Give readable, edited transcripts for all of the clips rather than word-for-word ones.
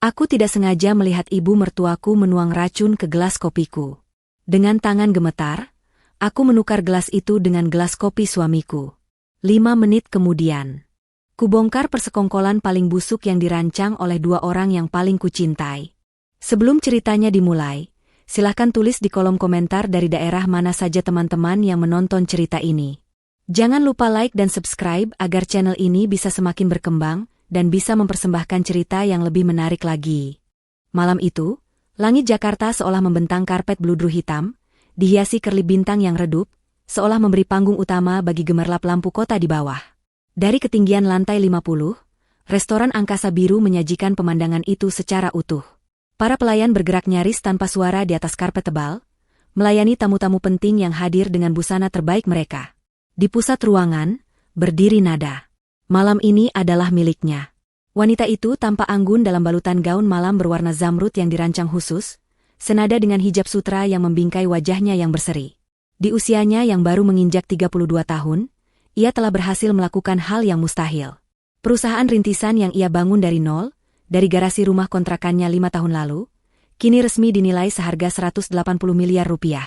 Aku tidak sengaja melihat ibu mertuaku menuang racun ke gelas kopiku. Dengan tangan gemetar, aku menukar gelas itu dengan gelas kopi suamiku. 5 menit kemudian, kubongkar persekongkolan paling busuk yang dirancang oleh 2 orang yang paling kucintai. Sebelum ceritanya dimulai, silahkan tulis di kolom komentar dari daerah mana saja teman-teman yang menonton cerita ini. Jangan lupa like dan subscribe agar channel ini bisa semakin berkembang dan bisa mempersembahkan cerita yang lebih menarik lagi. Malam itu, langit Jakarta seolah membentang karpet bludru hitam, dihiasi kerlip bintang yang redup, seolah memberi panggung utama bagi gemerlap lampu kota di bawah. Dari ketinggian lantai 50, restoran angkasa biru menyajikan pemandangan itu secara utuh. Para pelayan bergerak nyaris tanpa suara di atas karpet tebal, melayani tamu-tamu penting yang hadir dengan busana terbaik mereka. Di pusat ruangan, berdiri Nada. Malam ini adalah miliknya. Wanita itu tampak anggun dalam balutan gaun malam berwarna zamrud yang dirancang khusus, senada dengan hijab sutra yang membingkai wajahnya yang berseri. Di usianya yang baru menginjak 32 tahun, ia telah berhasil melakukan hal yang mustahil. Perusahaan rintisan yang ia bangun dari nol, dari garasi rumah kontrakannya 5 tahun lalu, kini resmi dinilai seharga 180 miliar rupiah.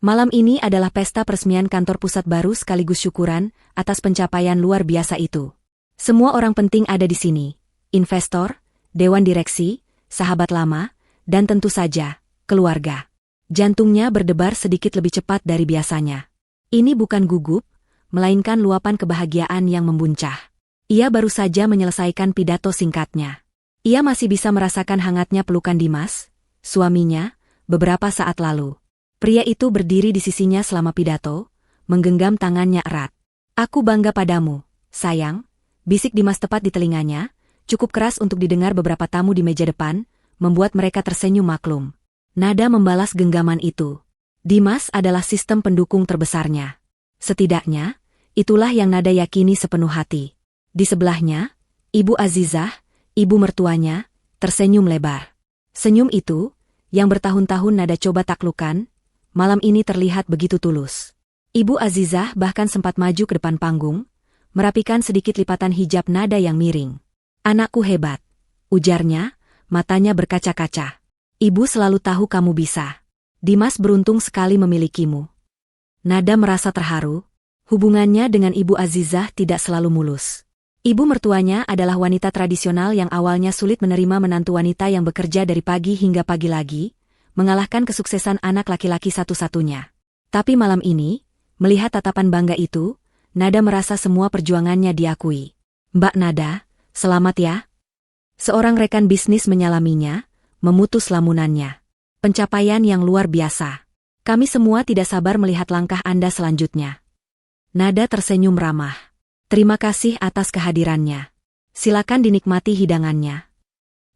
Malam ini adalah pesta peresmian kantor pusat baru sekaligus syukuran atas pencapaian luar biasa itu. Semua orang penting ada di sini, investor, dewan direksi, sahabat lama, dan tentu saja, keluarga. Jantungnya berdebar sedikit lebih cepat dari biasanya. Ini bukan gugup, melainkan luapan kebahagiaan yang membuncah. Ia baru saja menyelesaikan pidato singkatnya. Ia masih bisa merasakan hangatnya pelukan Dimas, suaminya, beberapa saat lalu. Pria itu berdiri di sisinya selama pidato, menggenggam tangannya erat. "Aku bangga padamu, sayang," bisik Dimas tepat di telinganya, cukup keras untuk didengar beberapa tamu di meja depan, membuat mereka tersenyum maklum. Nada membalas genggaman itu. Dimas adalah sistem pendukung terbesarnya. Setidaknya, itulah yang Nada yakini sepenuh hati. Di sebelahnya, Ibu Azizah, ibu mertuanya, tersenyum lebar. Senyum itu, yang bertahun-tahun Nada coba taklukkan, malam ini terlihat begitu tulus. Ibu Azizah bahkan sempat maju ke depan panggung, merapikan sedikit lipatan hijab Nada yang miring. "Anakku hebat," ujarnya, matanya berkaca-kaca. "Ibu selalu tahu kamu bisa. Dimas beruntung sekali memilikimu." Nada merasa terharu. Hubungannya dengan Ibu Azizah tidak selalu mulus. Ibu mertuanya adalah wanita tradisional yang awalnya sulit menerima menantu wanita yang bekerja dari pagi hingga pagi lagi, mengalahkan kesuksesan anak laki-laki satu-satunya. Tapi malam ini, melihat tatapan bangga itu, Nada merasa semua perjuangannya diakui. "Mbak Nada, selamat ya." Seorang rekan bisnis menyalaminya, memutus lamunannya. "Pencapaian yang luar biasa. Kami semua tidak sabar melihat langkah Anda selanjutnya." Nada tersenyum ramah. "Terima kasih atas kehadirannya. Silakan dinikmati hidangannya."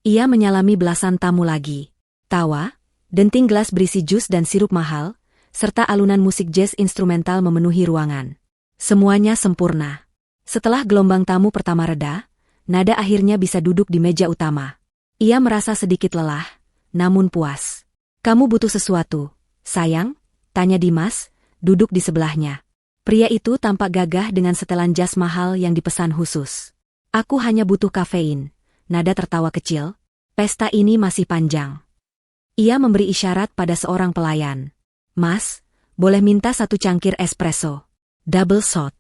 Ia menyalami belasan tamu lagi. Tawa, denting gelas berisi jus dan sirup mahal, serta alunan musik jazz instrumental memenuhi ruangan. Semuanya sempurna. Setelah gelombang tamu pertama reda, Nada akhirnya bisa duduk di meja utama. Ia merasa sedikit lelah, namun puas. "Kamu butuh sesuatu, sayang?" tanya Dimas, duduk di sebelahnya. Pria itu tampak gagah dengan setelan jas mahal yang dipesan khusus. "Aku hanya butuh kafein." Nada tertawa kecil. "Pesta ini masih panjang." Ia memberi isyarat pada seorang pelayan. "Mas, boleh minta 1 cangkir espresso. Double shot."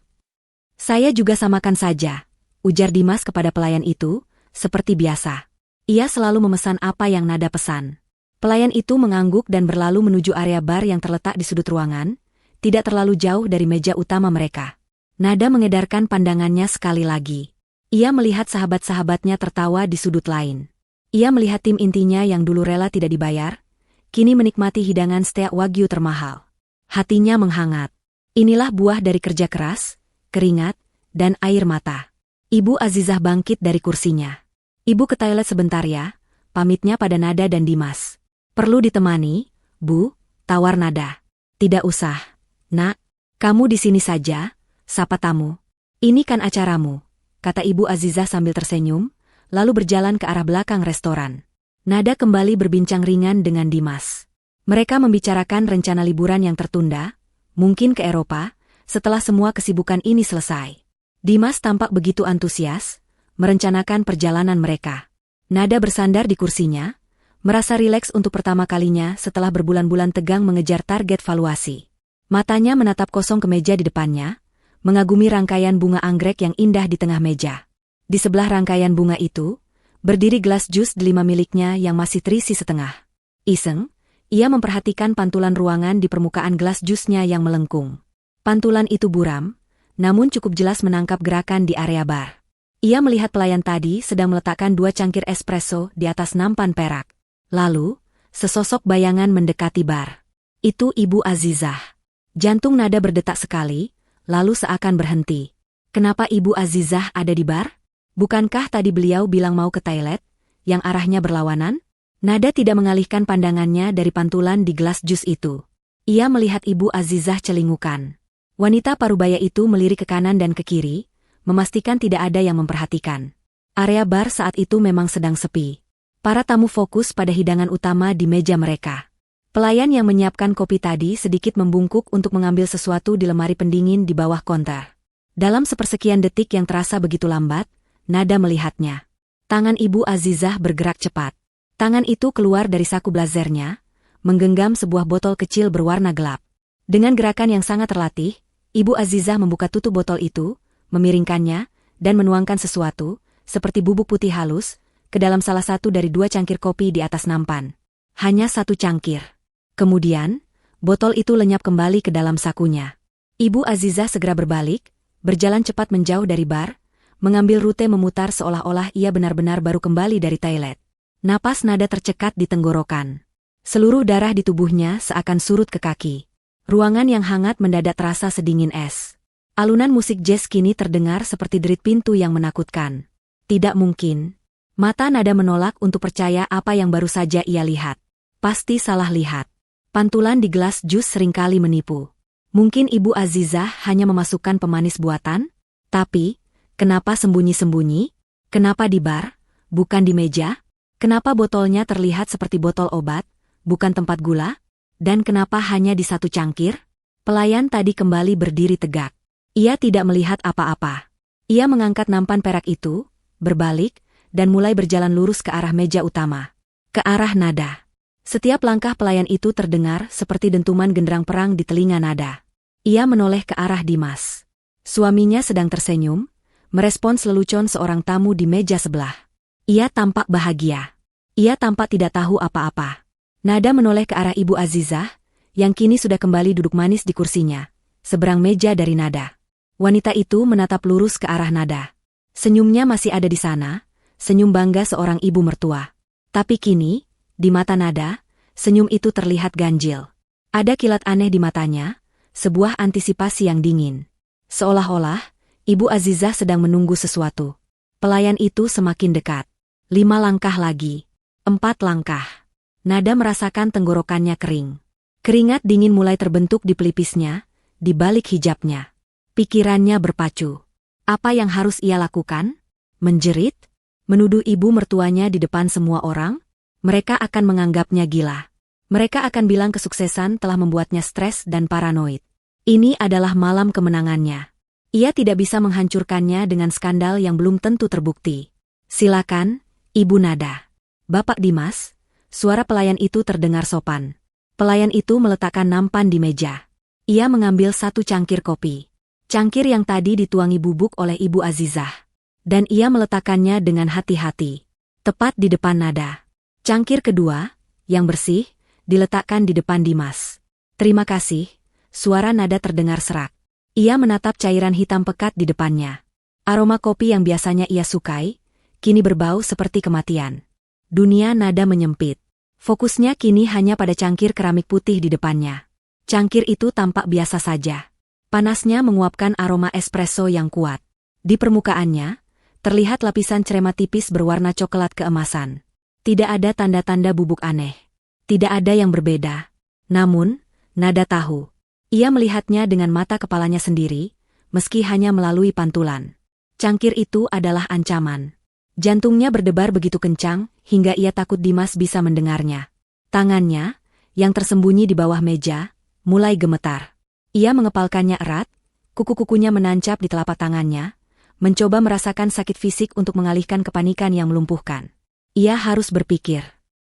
"Saya juga samakan saja," ujar Dimas kepada pelayan itu, seperti biasa. Ia selalu memesan apa yang Nada pesan. Pelayan itu mengangguk dan berlalu menuju area bar yang terletak di sudut ruangan, tidak terlalu jauh dari meja utama mereka. Nada mengedarkan pandangannya sekali lagi. Ia melihat sahabat-sahabatnya tertawa di sudut lain. Ia melihat tim intinya yang dulu rela tidak dibayar, kini menikmati hidangan steak wagyu termahal. Hatinya menghangat. Inilah buah dari kerja keras, keringat, dan air mata. Ibu Azizah bangkit dari kursinya. "Ibu ke toilet sebentar ya," pamitnya pada Nada dan Dimas. "Perlu ditemani, Bu?" tawar Nada. "Tidak usah, Nak. Kamu di sini saja," sapa tamu. "Ini kan acaramu," kata Ibu Azizah sambil tersenyum, lalu berjalan ke arah belakang restoran. Nada kembali berbincang ringan dengan Dimas. Mereka membicarakan rencana liburan yang tertunda, mungkin ke Eropa, setelah semua kesibukan ini selesai. Dimas tampak begitu antusias, merencanakan perjalanan mereka. Nada bersandar di kursinya, merasa rileks untuk pertama kalinya setelah berbulan-bulan tegang mengejar target valuasi. Matanya menatap kosong ke meja di depannya, mengagumi rangkaian bunga anggrek yang indah di tengah meja. Di sebelah rangkaian bunga itu, berdiri gelas jus delima miliknya yang masih terisi setengah. Iseng, ia memperhatikan pantulan ruangan di permukaan gelas jusnya yang melengkung. Pantulan itu buram, namun cukup jelas menangkap gerakan di area bar. Ia melihat pelayan tadi sedang meletakkan 2 cangkir espresso di atas nampan perak. Lalu, sesosok bayangan mendekati bar. Itu Ibu Azizah. Jantung Nada berdetak sekali, lalu seakan berhenti. Kenapa Ibu Azizah ada di bar? Bukankah tadi beliau bilang mau ke toilet, yang arahnya berlawanan? Nada tidak mengalihkan pandangannya dari pantulan di gelas jus itu. Ia melihat Ibu Azizah celingukan. Wanita parubaya itu melirik ke kanan dan ke kiri, memastikan tidak ada yang memperhatikan. Area bar saat itu memang sedang sepi. Para tamu fokus pada hidangan utama di meja mereka. Pelayan yang menyiapkan kopi tadi sedikit membungkuk untuk mengambil sesuatu di lemari pendingin di bawah konter. Dalam sepersekian detik yang terasa begitu lambat, Nada melihatnya. Tangan Ibu Azizah bergerak cepat. Tangan itu keluar dari saku blazernya, menggenggam sebuah botol kecil berwarna gelap. Dengan gerakan yang sangat terlatih, Ibu Azizah membuka tutup botol itu, memiringkannya, dan menuangkan sesuatu, seperti bubuk putih halus, ke dalam salah satu dari 2 cangkir kopi di atas nampan. Hanya 1 cangkir. Kemudian, botol itu lenyap kembali ke dalam sakunya. Ibu Azizah segera berbalik, berjalan cepat menjauh dari bar, mengambil rute memutar seolah-olah ia benar-benar baru kembali dari toilet. Napas Nada tercekat di tenggorokan. Seluruh darah di tubuhnya seakan surut ke kaki. Ruangan yang hangat mendadak terasa sedingin es. Alunan musik jazz kini terdengar seperti derit pintu yang menakutkan. Tidak mungkin. Mata Nada menolak untuk percaya apa yang baru saja ia lihat. Pasti salah lihat. Pantulan di gelas jus seringkali menipu. Mungkin Ibu Azizah hanya memasukkan pemanis buatan? Tapi, kenapa sembunyi-sembunyi? Kenapa di bar, bukan di meja? Kenapa botolnya terlihat seperti botol obat, bukan tempat gula? Dan kenapa hanya di 1 cangkir? Pelayan tadi kembali berdiri tegak. Ia tidak melihat apa-apa. Ia mengangkat nampan perak itu, berbalik, dan mulai berjalan lurus ke arah meja utama. Ke arah Nada. Setiap langkah pelayan itu terdengar seperti dentuman genderang perang di telinga Nada. Ia menoleh ke arah Dimas. Suaminya sedang tersenyum, merespons lelucon seorang tamu di meja sebelah. Ia tampak bahagia. Ia tampak tidak tahu apa-apa. Nada menoleh ke arah Ibu Azizah, yang kini sudah kembali duduk manis di kursinya, seberang meja dari Nada. Wanita itu menatap lurus ke arah Nada. Senyumnya masih ada di sana, senyum bangga seorang ibu mertua. Tapi kini, di mata Nada, senyum itu terlihat ganjil. Ada kilat aneh di matanya, sebuah antisipasi yang dingin. Seolah-olah, Ibu Azizah sedang menunggu sesuatu. Pelayan itu semakin dekat. 5 langkah lagi. 4 langkah. Nada merasakan tenggorokannya kering. Keringat dingin mulai terbentuk di pelipisnya, di balik hijabnya. Pikirannya berpacu. Apa yang harus ia lakukan? Menjerit? Menuduh ibu mertuanya di depan semua orang? Mereka akan menganggapnya gila. Mereka akan bilang kesuksesan telah membuatnya stres dan paranoid. Ini adalah malam kemenangannya. Ia tidak bisa menghancurkannya dengan skandal yang belum tentu terbukti. Silakan, Ibu Nada. Bapak Dimas. Suara pelayan itu terdengar sopan. Pelayan itu meletakkan nampan di meja. Ia mengambil 1 cangkir kopi. Cangkir yang tadi dituangi bubuk oleh Ibu Azizah. Dan ia meletakkannya dengan hati-hati. Tepat di depan Nada. Cangkir kedua, yang bersih, diletakkan di depan Dimas. Terima kasih, suara Nada terdengar serak. Ia menatap cairan hitam pekat di depannya. Aroma kopi yang biasanya ia sukai, kini berbau seperti kematian. Dunia Nada menyempit. Fokusnya kini hanya pada cangkir keramik putih di depannya. Cangkir itu tampak biasa saja. Panasnya menguapkan aroma espresso yang kuat. Di permukaannya, terlihat lapisan cerema tipis berwarna coklat keemasan. Tidak ada tanda-tanda bubuk aneh. Tidak ada yang berbeda. Namun, Nada tahu. Ia melihatnya dengan mata kepalanya sendiri, meski hanya melalui pantulan. Cangkir itu adalah ancaman. Jantungnya berdebar begitu kencang, hingga ia takut Dimas bisa mendengarnya. Tangannya, yang tersembunyi di bawah meja, mulai gemetar. Ia mengepalkannya erat, kuku-kukunya menancap di telapak tangannya, mencoba merasakan sakit fisik untuk mengalihkan kepanikan yang melumpuhkan. Ia harus berpikir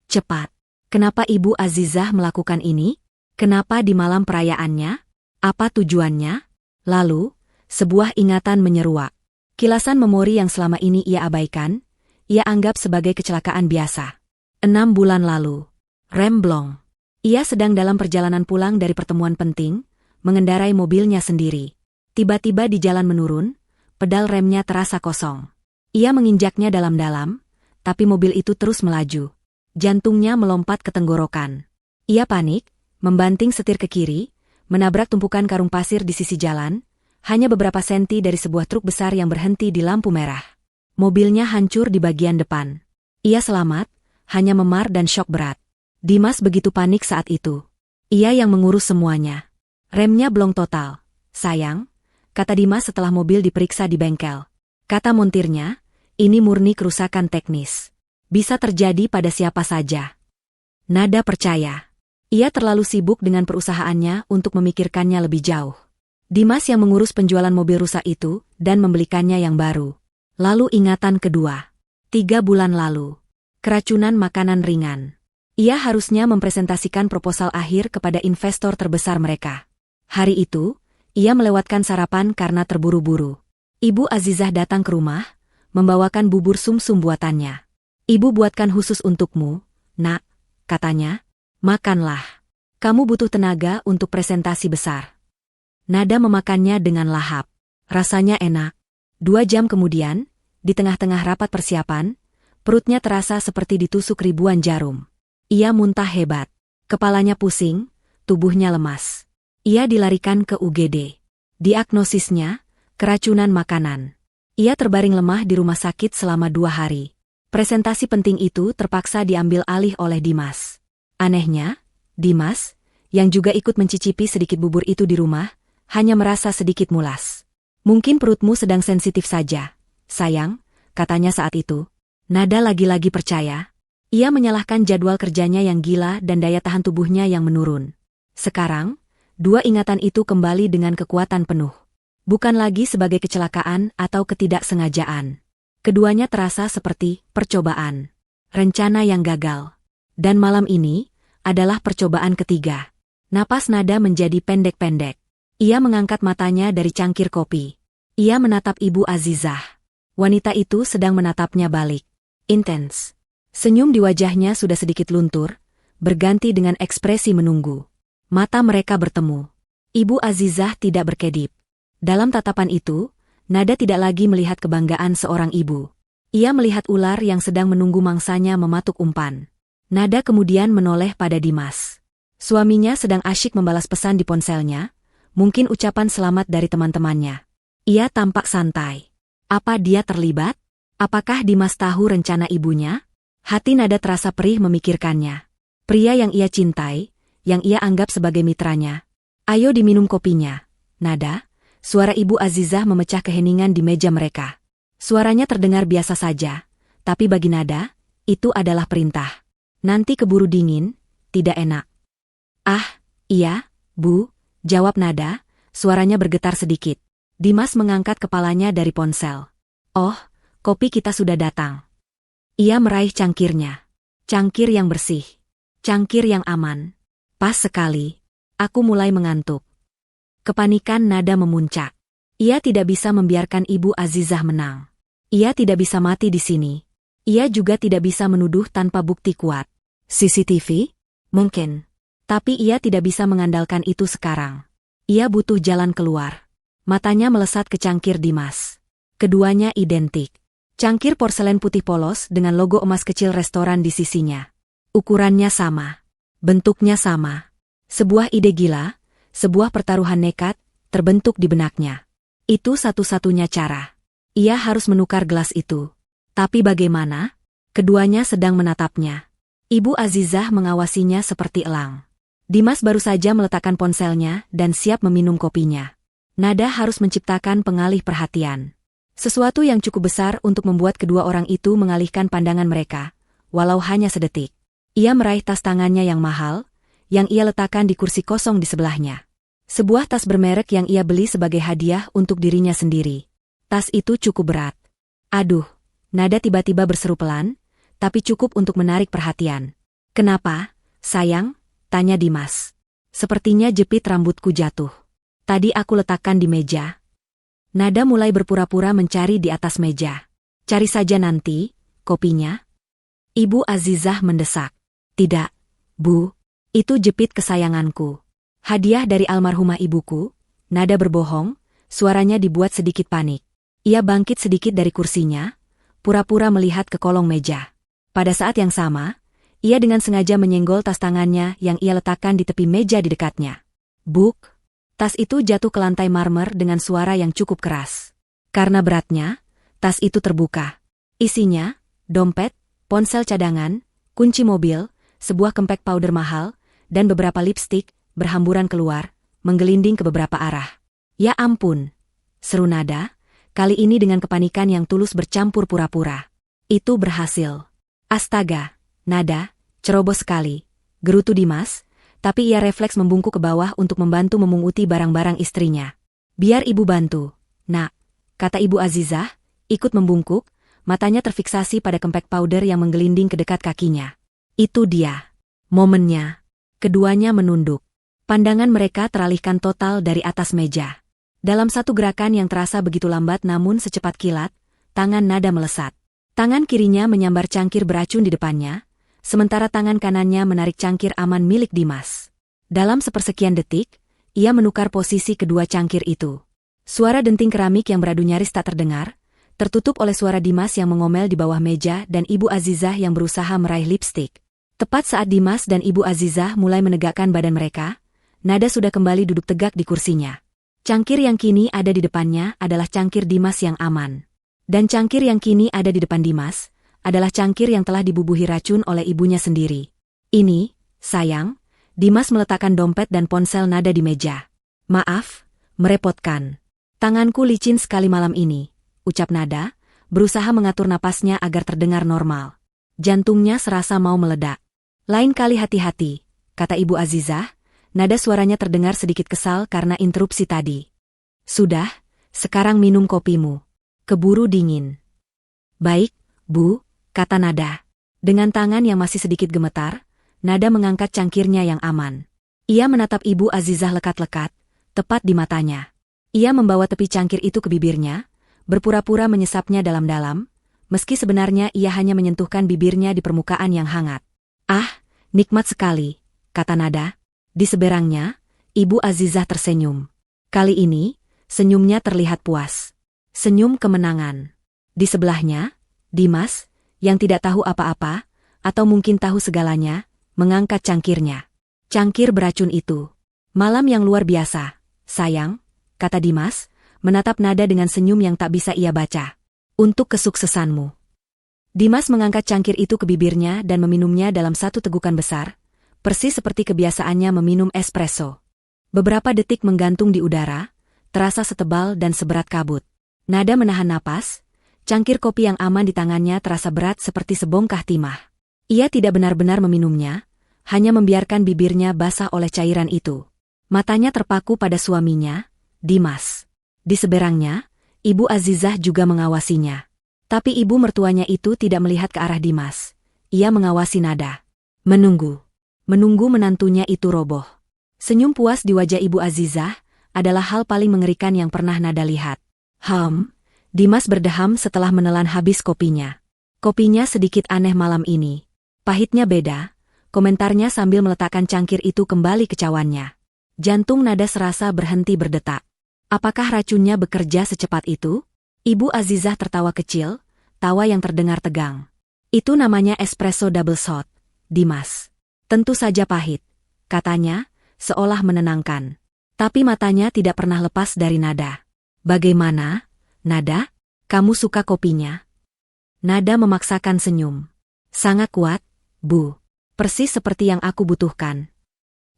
cepat. Kenapa Ibu Azizah melakukan ini? Kenapa di malam perayaannya? Apa tujuannya? Lalu, sebuah ingatan menyeruak. Kilasan memori yang selama ini ia abaikan, ia anggap sebagai kecelakaan biasa. 6 bulan lalu. Remblong. Ia sedang dalam perjalanan pulang dari pertemuan penting, mengendarai mobilnya sendiri. Tiba-tiba di jalan menurun, pedal remnya terasa kosong. Ia menginjaknya dalam-dalam, tapi mobil itu terus melaju. Jantungnya melompat ke tenggorokan. Ia panik, membanting setir ke kiri, menabrak tumpukan karung pasir di sisi jalan, hanya beberapa senti dari sebuah truk besar yang berhenti di lampu merah. Mobilnya hancur di bagian depan. Ia selamat, hanya memar dan syok berat. Dimas begitu panik saat itu. Ia yang mengurus semuanya. Remnya blong total. Sayang, kata Dimas setelah mobil diperiksa di bengkel. Kata montirnya, ini murni kerusakan teknis. Bisa terjadi pada siapa saja. Nada percaya. Ia terlalu sibuk dengan perusahaannya untuk memikirkannya lebih jauh. Dimas yang mengurus penjualan mobil rusak itu dan membelikannya yang baru. Lalu ingatan kedua. 3 bulan lalu. Keracunan makanan ringan. Ia harusnya mempresentasikan proposal akhir kepada investor terbesar mereka. Hari itu, ia melewatkan sarapan karena terburu-buru. Ibu Azizah datang ke rumah, membawakan bubur sumsum buatannya. Ibu buatkan khusus untukmu, nak, katanya. Makanlah. Kamu butuh tenaga untuk presentasi besar. Nada memakannya dengan lahap. Rasanya enak. 2 jam kemudian, di tengah-tengah rapat persiapan, perutnya terasa seperti ditusuk ribuan jarum. Ia muntah hebat. Kepalanya pusing, tubuhnya lemas. Ia dilarikan ke UGD. Diagnosisnya, keracunan makanan. Ia terbaring lemah di rumah sakit selama 2 hari. Presentasi penting itu terpaksa diambil alih oleh Dimas. Anehnya, Dimas, yang juga ikut mencicipi sedikit bubur itu di rumah, hanya merasa sedikit mulas. Mungkin perutmu sedang sensitif saja, sayang, katanya saat itu. Nada lagi-lagi percaya. Ia menyalahkan jadwal kerjanya yang gila dan daya tahan tubuhnya yang menurun. Sekarang, 2 ingatan itu kembali dengan kekuatan penuh. Bukan lagi sebagai kecelakaan atau ketidaksengajaan. Keduanya terasa seperti percobaan. Rencana yang gagal. Dan malam ini adalah percobaan ketiga. Napas Nada menjadi pendek-pendek. Ia mengangkat matanya dari cangkir kopi. Ia menatap Ibu Azizah. Wanita itu sedang menatapnya balik. Intens. Senyum di wajahnya sudah sedikit luntur, berganti dengan ekspresi menunggu. Mata mereka bertemu. Ibu Azizah tidak berkedip. Dalam tatapan itu, Nada tidak lagi melihat kebanggaan seorang ibu. Ia melihat ular yang sedang menunggu mangsanya mematuk umpan. Nada kemudian menoleh pada Dimas. Suaminya sedang asyik membalas pesan di ponselnya, mungkin ucapan selamat dari teman-temannya. Ia tampak santai. Apa dia terlibat? Apakah Dimas tahu rencana ibunya? Hati Nada terasa perih memikirkannya. Pria yang ia cintai, yang ia anggap sebagai mitranya. Ayo diminum kopinya, Nada. Suara Ibu Azizah memecah keheningan di meja mereka. Suaranya terdengar biasa saja, tapi bagi Nada, itu adalah perintah. Nanti keburu dingin, tidak enak. Ah, iya, Bu, jawab Nada, suaranya bergetar sedikit. Dimas mengangkat kepalanya dari ponsel. Oh, kopi kita sudah datang. Ia meraih cangkirnya. Cangkir yang bersih. Cangkir yang aman. Pas sekali. Aku mulai mengantuk. Kepanikan Nada memuncak. Ia tidak bisa membiarkan Ibu Azizah menang. Ia tidak bisa mati di sini. Ia juga tidak bisa menuduh tanpa bukti kuat. CCTV? Mungkin. Tapi ia tidak bisa mengandalkan itu sekarang. Ia butuh jalan keluar. Matanya melesat ke cangkir Dimas. Keduanya identik. Cangkir porselen putih polos dengan logo emas kecil restoran di sisinya. Ukurannya sama. Bentuknya sama. Sebuah ide gila, sebuah pertaruhan nekat, terbentuk di benaknya. Itu satu-satunya cara. Ia harus menukar gelas itu. Tapi bagaimana? Keduanya sedang menatapnya. Ibu Azizah mengawasinya seperti elang. Dimas baru saja meletakkan ponselnya dan siap meminum kopinya. Nada harus menciptakan pengalih perhatian. Sesuatu yang cukup besar untuk membuat kedua orang itu mengalihkan pandangan mereka, walau hanya sedetik. Ia meraih tas tangannya yang mahal, yang ia letakkan di kursi kosong di sebelahnya. Sebuah tas bermerek yang ia beli sebagai hadiah untuk dirinya sendiri. Tas itu cukup berat. Aduh, Nada tiba-tiba berseru pelan, tapi cukup untuk menarik perhatian. "Kenapa, sayang?" tanya Dimas. "Sepertinya jepit rambutku jatuh. Tadi aku letakkan di meja." Nada mulai berpura-pura mencari di atas meja. "Cari saja nanti, kopinya." Ibu Azizah mendesak. "Tidak, Bu. Itu jepit kesayanganku. Hadiah dari almarhumah ibuku." Nada berbohong, suaranya dibuat sedikit panik. Ia bangkit sedikit dari kursinya, pura-pura melihat ke kolong meja. Pada saat yang sama, ia dengan sengaja menyenggol tas tangannya yang ia letakkan di tepi meja di dekatnya. Buk! Tas itu jatuh ke lantai marmer dengan suara yang cukup keras. Karena beratnya, tas itu terbuka. Isinya, dompet, ponsel cadangan, kunci mobil, sebuah kempek powder mahal, dan beberapa lipstik, berhamburan keluar, menggelinding ke beberapa arah. "Ya ampun!" seru Nada, kali ini dengan kepanikan yang tulus bercampur pura-pura. "Itu berhasil." "Astaga, Nada, ceroboh sekali," gerutu Dimas, tapi ia refleks membungkuk ke bawah untuk membantu memunguti barang-barang istrinya. "Biar ibu bantu, Nak," kata Ibu Azizah, ikut membungkuk, matanya terfiksasi pada kempek powder yang menggelinding ke dekat kakinya. Itu dia. Momennya. Keduanya menunduk. Pandangan mereka teralihkan total dari atas meja. Dalam satu gerakan yang terasa begitu lambat namun secepat kilat, tangan Nada melesat. Tangan kirinya menyambar cangkir beracun di depannya, sementara tangan kanannya menarik cangkir aman milik Dimas. Dalam sepersekian detik, ia menukar posisi kedua cangkir itu. Suara denting keramik yang beradu nyaris tak terdengar, tertutup oleh suara Dimas yang mengomel di bawah meja dan Ibu Azizah yang berusaha meraih lipstik. Tepat saat Dimas dan Ibu Azizah mulai menegakkan badan mereka, Nada sudah kembali duduk tegak di kursinya. Cangkir yang kini ada di depannya adalah cangkir Dimas yang aman. Dan cangkir yang kini ada di depan Dimas adalah cangkir yang telah dibubuhi racun oleh ibunya sendiri. "Ini, sayang," Dimas meletakkan dompet dan ponsel Nada di meja. "Maaf, merepotkan. Tanganku licin sekali malam ini," ucap Nada, berusaha mengatur napasnya agar terdengar normal. Jantungnya serasa mau meledak. "Lain kali hati-hati," kata Ibu Azizah, nada suaranya terdengar sedikit kesal karena interupsi tadi. "Sudah, sekarang minum kopimu. Keburu dingin." "Baik, Bu," kata Nada. Dengan tangan yang masih sedikit gemetar, Nada mengangkat cangkirnya yang aman. Ia menatap Ibu Azizah lekat-lekat, tepat di matanya. Ia membawa tepi cangkir itu ke bibirnya, berpura-pura menyesapnya dalam-dalam, meski sebenarnya ia hanya menyentuhkan bibirnya di permukaan yang hangat. "Ah, nikmat sekali," kata Nada. Di seberangnya, Ibu Azizah tersenyum. Kali ini, senyumnya terlihat puas. Senyum kemenangan. Di sebelahnya, Dimas, yang tidak tahu apa-apa, atau mungkin tahu segalanya, mengangkat cangkirnya. "Cangkir beracun itu. Malam yang luar biasa, sayang," kata Dimas, menatap Nada dengan senyum yang tak bisa ia baca. "Untuk kesuksesanmu." Dimas mengangkat cangkir itu ke bibirnya dan meminumnya dalam satu tegukan besar, persis seperti kebiasaannya meminum espresso. Beberapa detik menggantung di udara, terasa setebal dan seberat kabut. Nada menahan napas, cangkir kopi yang aman di tangannya terasa berat seperti sebongkah timah. Ia tidak benar-benar meminumnya, hanya membiarkan bibirnya basah oleh cairan itu. Matanya terpaku pada suaminya, Dimas. Di seberangnya, Ibu Azizah juga mengawasinya. Tapi ibu mertuanya itu tidak melihat ke arah Dimas. Ia mengawasi Nada. Menunggu. Menunggu menantunya itu roboh. Senyum puas di wajah Ibu Azizah adalah hal paling mengerikan yang pernah Nada lihat. Dimas berdeham setelah menelan habis kopinya. Kopinya sedikit aneh malam ini. Pahitnya beda, komentarnya sambil meletakkan cangkir itu kembali ke cawannya. Jantung Nada serasa berhenti berdetak. Apakah racunnya bekerja secepat itu? Ibu Azizah tertawa kecil, tawa yang terdengar tegang. "Itu namanya espresso double shot, Dimas. Tentu saja pahit," katanya, seolah menenangkan. Tapi matanya tidak pernah lepas dari Nada. "Bagaimana, Nada? Kamu suka kopinya?" Nada memaksakan senyum. "Sangat kuat, Bu. Persis seperti yang aku butuhkan."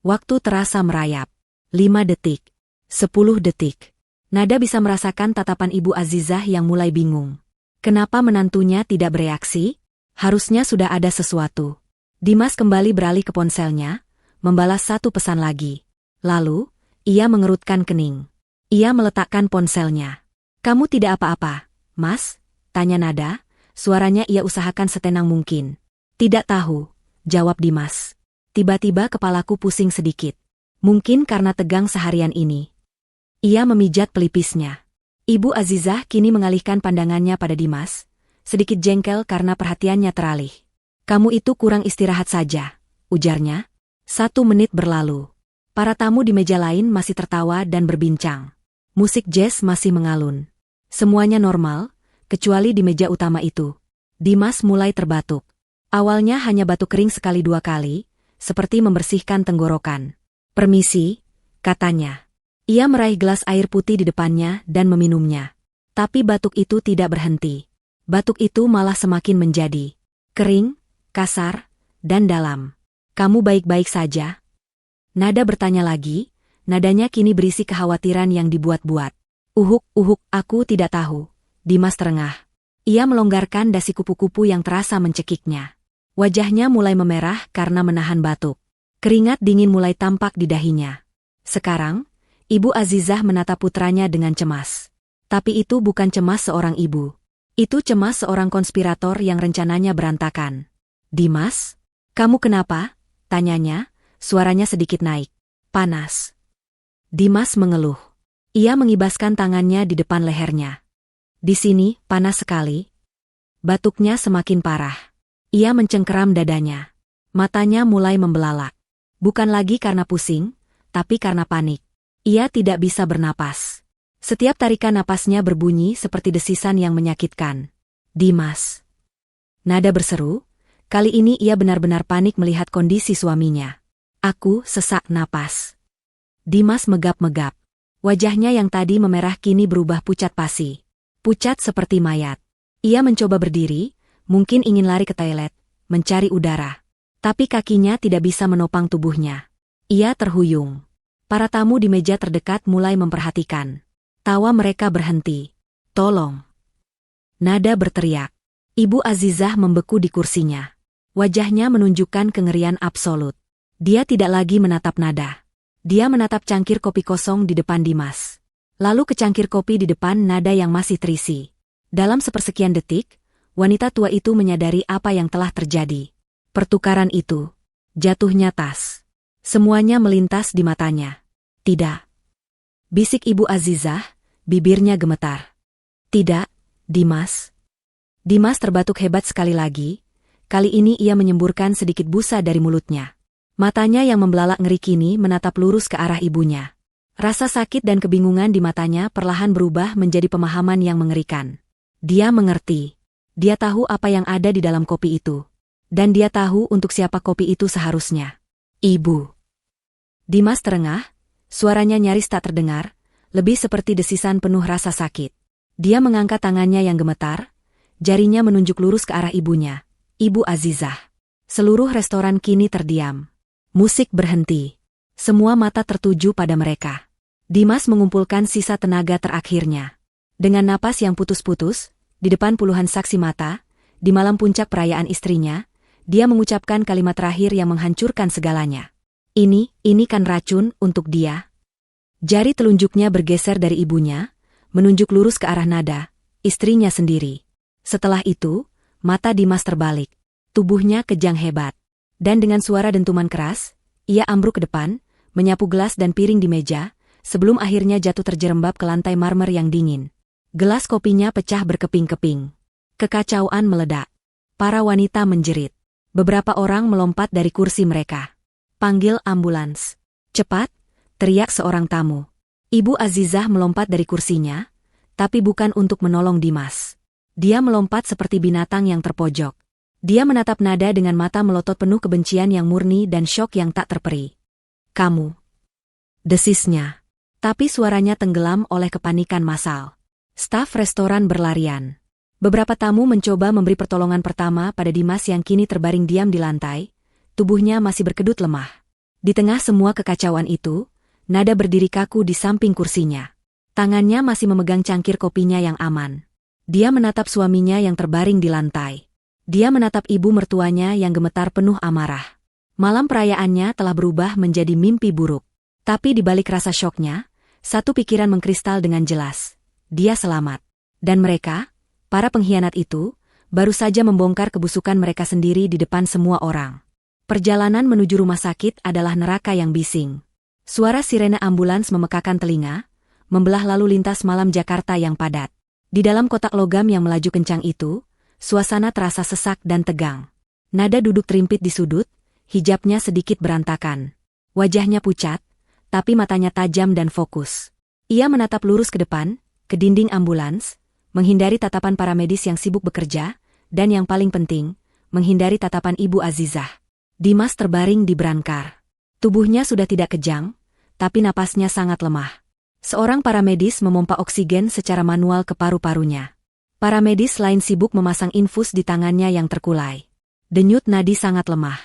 Waktu terasa merayap. 5 detik. 10 detik. Nada bisa merasakan tatapan Ibu Azizah yang mulai bingung. Kenapa menantunya tidak bereaksi? Harusnya sudah ada sesuatu. Dimas kembali beralih ke ponselnya, membalas satu pesan lagi. Lalu, ia mengerutkan kening. Ia meletakkan ponselnya. "Kamu tidak apa-apa, Mas?" tanya Nada, Suaranya ia usahakan setenang mungkin. Tidak tahu, jawab Dimas. Tiba-tiba kepalaku pusing sedikit. Mungkin karena tegang seharian ini. Ia memijat pelipisnya. Ibu Azizah kini mengalihkan pandangannya pada Dimas, sedikit jengkel karena perhatiannya teralih. Kamu itu kurang istirahat saja, ujarnya. 1 menit berlalu. Para tamu di meja lain masih tertawa dan berbincang. Musik jazz masih mengalun. Semuanya normal, kecuali di meja utama itu. Dimas mulai terbatuk. Awalnya hanya batuk kering sekali 2 kali, seperti membersihkan tenggorokan. Permisi, katanya. Ia meraih gelas air putih di depannya dan meminumnya. Tapi batuk itu tidak berhenti. Batuk itu malah semakin menjadi kering, kasar, dan dalam. Kamu baik-baik saja? Nada bertanya lagi, nadanya kini berisi kekhawatiran yang dibuat-buat. Uhuk, aku tidak tahu. Dimas terengah. Ia melonggarkan dasi kupu-kupu yang terasa mencekiknya. Wajahnya mulai memerah karena menahan batuk. Keringat dingin mulai tampak di dahinya. Sekarang, Ibu Azizah menatap putranya dengan cemas. Tapi itu bukan cemas seorang ibu. Itu cemas seorang konspirator yang rencananya berantakan. Dimas? Kamu kenapa? Tanyanya, suaranya sedikit naik. Panas. Dimas mengeluh. Ia mengibaskan tangannya di depan lehernya. Di sini, panas sekali. Batuknya semakin parah. Ia mencengkeram dadanya. Matanya mulai membelalak. Bukan lagi karena pusing, tapi karena panik. Ia tidak bisa bernapas. Setiap tarikan napasnya berbunyi seperti desisan yang menyakitkan. Dimas. Nada berseru, kali ini ia benar-benar panik melihat kondisi suaminya. Aku sesak napas. Dimas megap-megap. Wajahnya yang tadi memerah kini berubah pucat pasi. Pucat seperti mayat. Ia mencoba berdiri, mungkin ingin lari ke toilet, mencari udara. Tapi kakinya tidak bisa menopang tubuhnya. Ia terhuyung. Para tamu di meja terdekat mulai memperhatikan. Tawa mereka berhenti. Tolong. Nada berteriak. Ibu Azizah membeku di kursinya. Wajahnya menunjukkan kengerian absolut. Dia tidak lagi menatap Nada. Dia menatap cangkir kopi kosong di depan Dimas. Lalu ke cangkir kopi di depan Nada yang masih terisi. Dalam sepersekian detik, wanita tua itu menyadari apa yang telah terjadi. Pertukaran itu. Jatuhnya tas. Semuanya melintas di matanya. Tidak. Bisik Ibu Azizah, bibirnya gemetar. Tidak, Dimas. Dimas terbatuk hebat sekali lagi. Kali ini ia menyemburkan sedikit busa dari mulutnya. Matanya yang membelalak ngeri kini menatap lurus ke arah ibunya. Rasa sakit dan kebingungan di matanya perlahan berubah menjadi pemahaman yang mengerikan. Dia mengerti. Dia tahu apa yang ada di dalam kopi itu. Dan dia tahu untuk siapa kopi itu seharusnya. Ibu. Dimas terengah, suaranya nyaris tak terdengar, lebih seperti desisan penuh rasa sakit. Dia mengangkat tangannya yang gemetar, jarinya menunjuk lurus ke arah ibunya, Ibu Azizah. Seluruh restoran kini terdiam. Musik berhenti. Semua mata tertuju pada mereka. Dimas mengumpulkan sisa tenaga terakhirnya. Dengan napas yang putus-putus, di depan puluhan saksi mata, di malam puncak perayaan istrinya, dia mengucapkan kalimat terakhir yang menghancurkan segalanya. Ini kan racun untuk dia. Jari telunjuknya bergeser dari ibunya, menunjuk lurus ke arah Nada, istrinya sendiri. Setelah itu, mata Dimas terbalik. Tubuhnya kejang hebat. Dan dengan suara dentuman keras, ia ambruk ke depan, menyapu gelas dan piring di meja, sebelum akhirnya jatuh terjerembab ke lantai marmer yang dingin. Gelas kopinya pecah berkeping-keping. Kekacauan meledak. Para wanita menjerit. Beberapa orang melompat dari kursi mereka. Panggil ambulans. Cepat, teriak seorang tamu. Ibu Azizah melompat dari kursinya, tapi bukan untuk menolong Dimas. Dia melompat seperti binatang yang terpojok. Dia menatap Nada dengan mata melotot penuh kebencian yang murni dan syok yang tak terperi. Kamu. Desisnya. Tapi suaranya tenggelam oleh kepanikan massal. Staf restoran berlarian. Beberapa tamu mencoba memberi pertolongan pertama pada Dimas yang kini terbaring diam di lantai, tubuhnya masih berkedut lemah. Di tengah semua kekacauan itu, Nada berdiri kaku di samping kursinya. Tangannya masih memegang cangkir kopinya yang aman. Dia menatap suaminya yang terbaring di lantai. Dia menatap ibu mertuanya yang gemetar penuh amarah. Malam perayaannya telah berubah menjadi mimpi buruk. Tapi di balik rasa syoknya, satu pikiran mengkristal dengan jelas. Dia selamat. Dan mereka, para pengkhianat itu, Baru saja membongkar kebusukan mereka sendiri di depan semua orang. Perjalanan menuju rumah sakit adalah neraka yang bising. Suara sirene ambulans memekakan telinga, membelah lalu lintas malam Jakarta yang padat. Di dalam kotak logam yang melaju kencang itu, suasana terasa sesak dan tegang. Nada duduk terimpit di sudut, hijabnya sedikit berantakan. Wajahnya pucat, tapi matanya tajam dan fokus. Ia menatap lurus ke depan, ke dinding ambulans, menghindari tatapan para medis yang sibuk bekerja, dan yang paling penting, menghindari tatapan Ibu Azizah. Dimas terbaring di brankar. Tubuhnya sudah tidak kejang, tapi napasnya sangat lemah. Seorang paramedis memompa oksigen secara manual ke paru-parunya. Paramedis lain sibuk memasang infus di tangannya yang terkulai. Denyut nadi sangat lemah.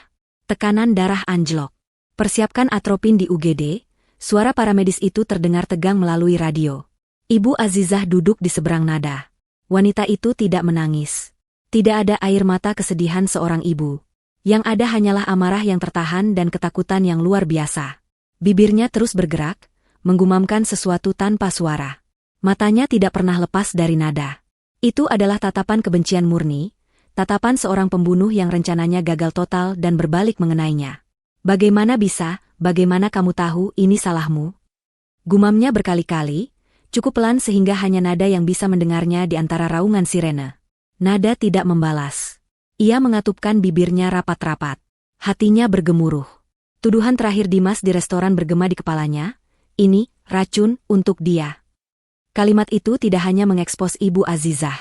Tekanan darah anjlok. Persiapkan atropin di UGD, suara paramedis itu terdengar tegang melalui radio. Ibu Azizah duduk di seberang Nada. Wanita itu tidak menangis. Tidak ada air mata kesedihan seorang ibu. Yang ada hanyalah amarah yang tertahan dan ketakutan yang luar biasa. Bibirnya terus bergerak, menggumamkan sesuatu tanpa suara. Matanya tidak pernah lepas dari Nada. Itu adalah tatapan kebencian murni, tatapan seorang pembunuh yang rencananya gagal total dan berbalik mengenainya. Bagaimana bisa, bagaimana kamu tahu ini salahmu? Gumamnya berkali-kali, cukup pelan sehingga hanya Nada yang bisa mendengarnya di antara raungan sirene. Nada tidak membalas. Ia mengatupkan bibirnya rapat-rapat. Hatinya bergemuruh. Tuduhan terakhir Dimas di restoran bergema di kepalanya, ini, racun, untuk dia. Kalimat itu tidak hanya mengekspos Ibu Azizah.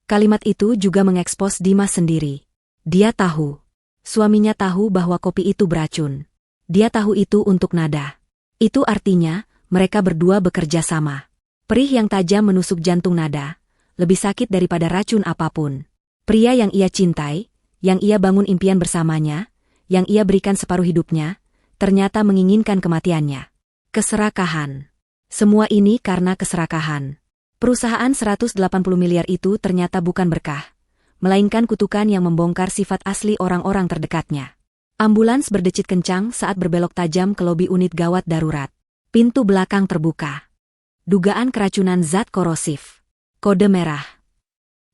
Kalimat itu juga mengekspos Dimas sendiri. Dia tahu. Suaminya tahu bahwa kopi itu beracun. Dia tahu itu untuk Nada. Itu artinya, mereka berdua bekerja sama. Perih yang tajam menusuk jantung Nada, lebih sakit daripada racun apapun. Pria yang ia cintai, yang ia bangun impian bersamanya, yang ia berikan separuh hidupnya, ternyata menginginkan kematiannya. Keserakahan. Semua ini karena keserakahan. Perusahaan 180 miliar itu ternyata bukan berkah, melainkan kutukan yang membongkar sifat asli orang-orang terdekatnya. Ambulans berdecit kencang saat berbelok tajam ke lobi unit gawat darurat. Pintu belakang terbuka. Dugaan keracunan zat korosif. Kode merah.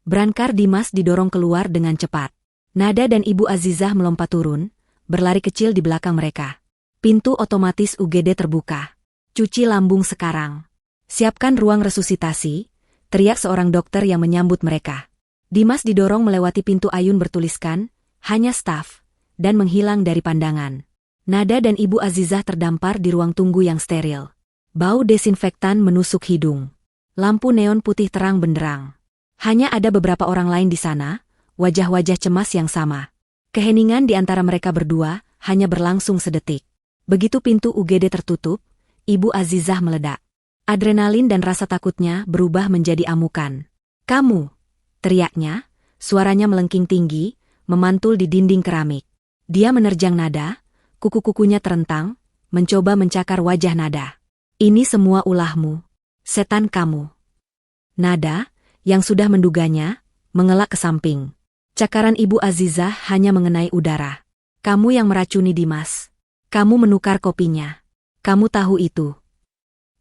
Brankar Dimas didorong keluar dengan cepat. Nada dan Ibu Azizah melompat turun, berlari kecil di belakang mereka. Pintu otomatis UGD terbuka. Cuci lambung sekarang. Siapkan ruang resusitasi, teriak seorang dokter yang menyambut mereka. Dimas didorong melewati pintu ayun bertuliskan, hanya staf, dan menghilang dari pandangan. Nada dan Ibu Azizah terdampar di ruang tunggu yang steril. Bau desinfektan menusuk hidung. Lampu neon putih terang benderang. Hanya ada beberapa orang lain di sana, wajah-wajah cemas yang sama. Keheningan di antara mereka berdua hanya berlangsung sedetik. Begitu pintu UGD tertutup, Ibu Azizah meledak. Adrenalin dan rasa takutnya berubah menjadi amukan. Kamu! Teriaknya, suaranya melengking tinggi, memantul di dinding keramik. Dia menerjang Nada, kuku-kukunya terentang, mencoba mencakar wajah Nada. Ini semua ulahmu. Setan kamu. Nada, yang sudah menduganya, mengelak ke samping. Cakaran Ibu Azizah hanya mengenai udara. Kamu yang meracuni Dimas. Kamu menukar kopinya. Kamu tahu itu.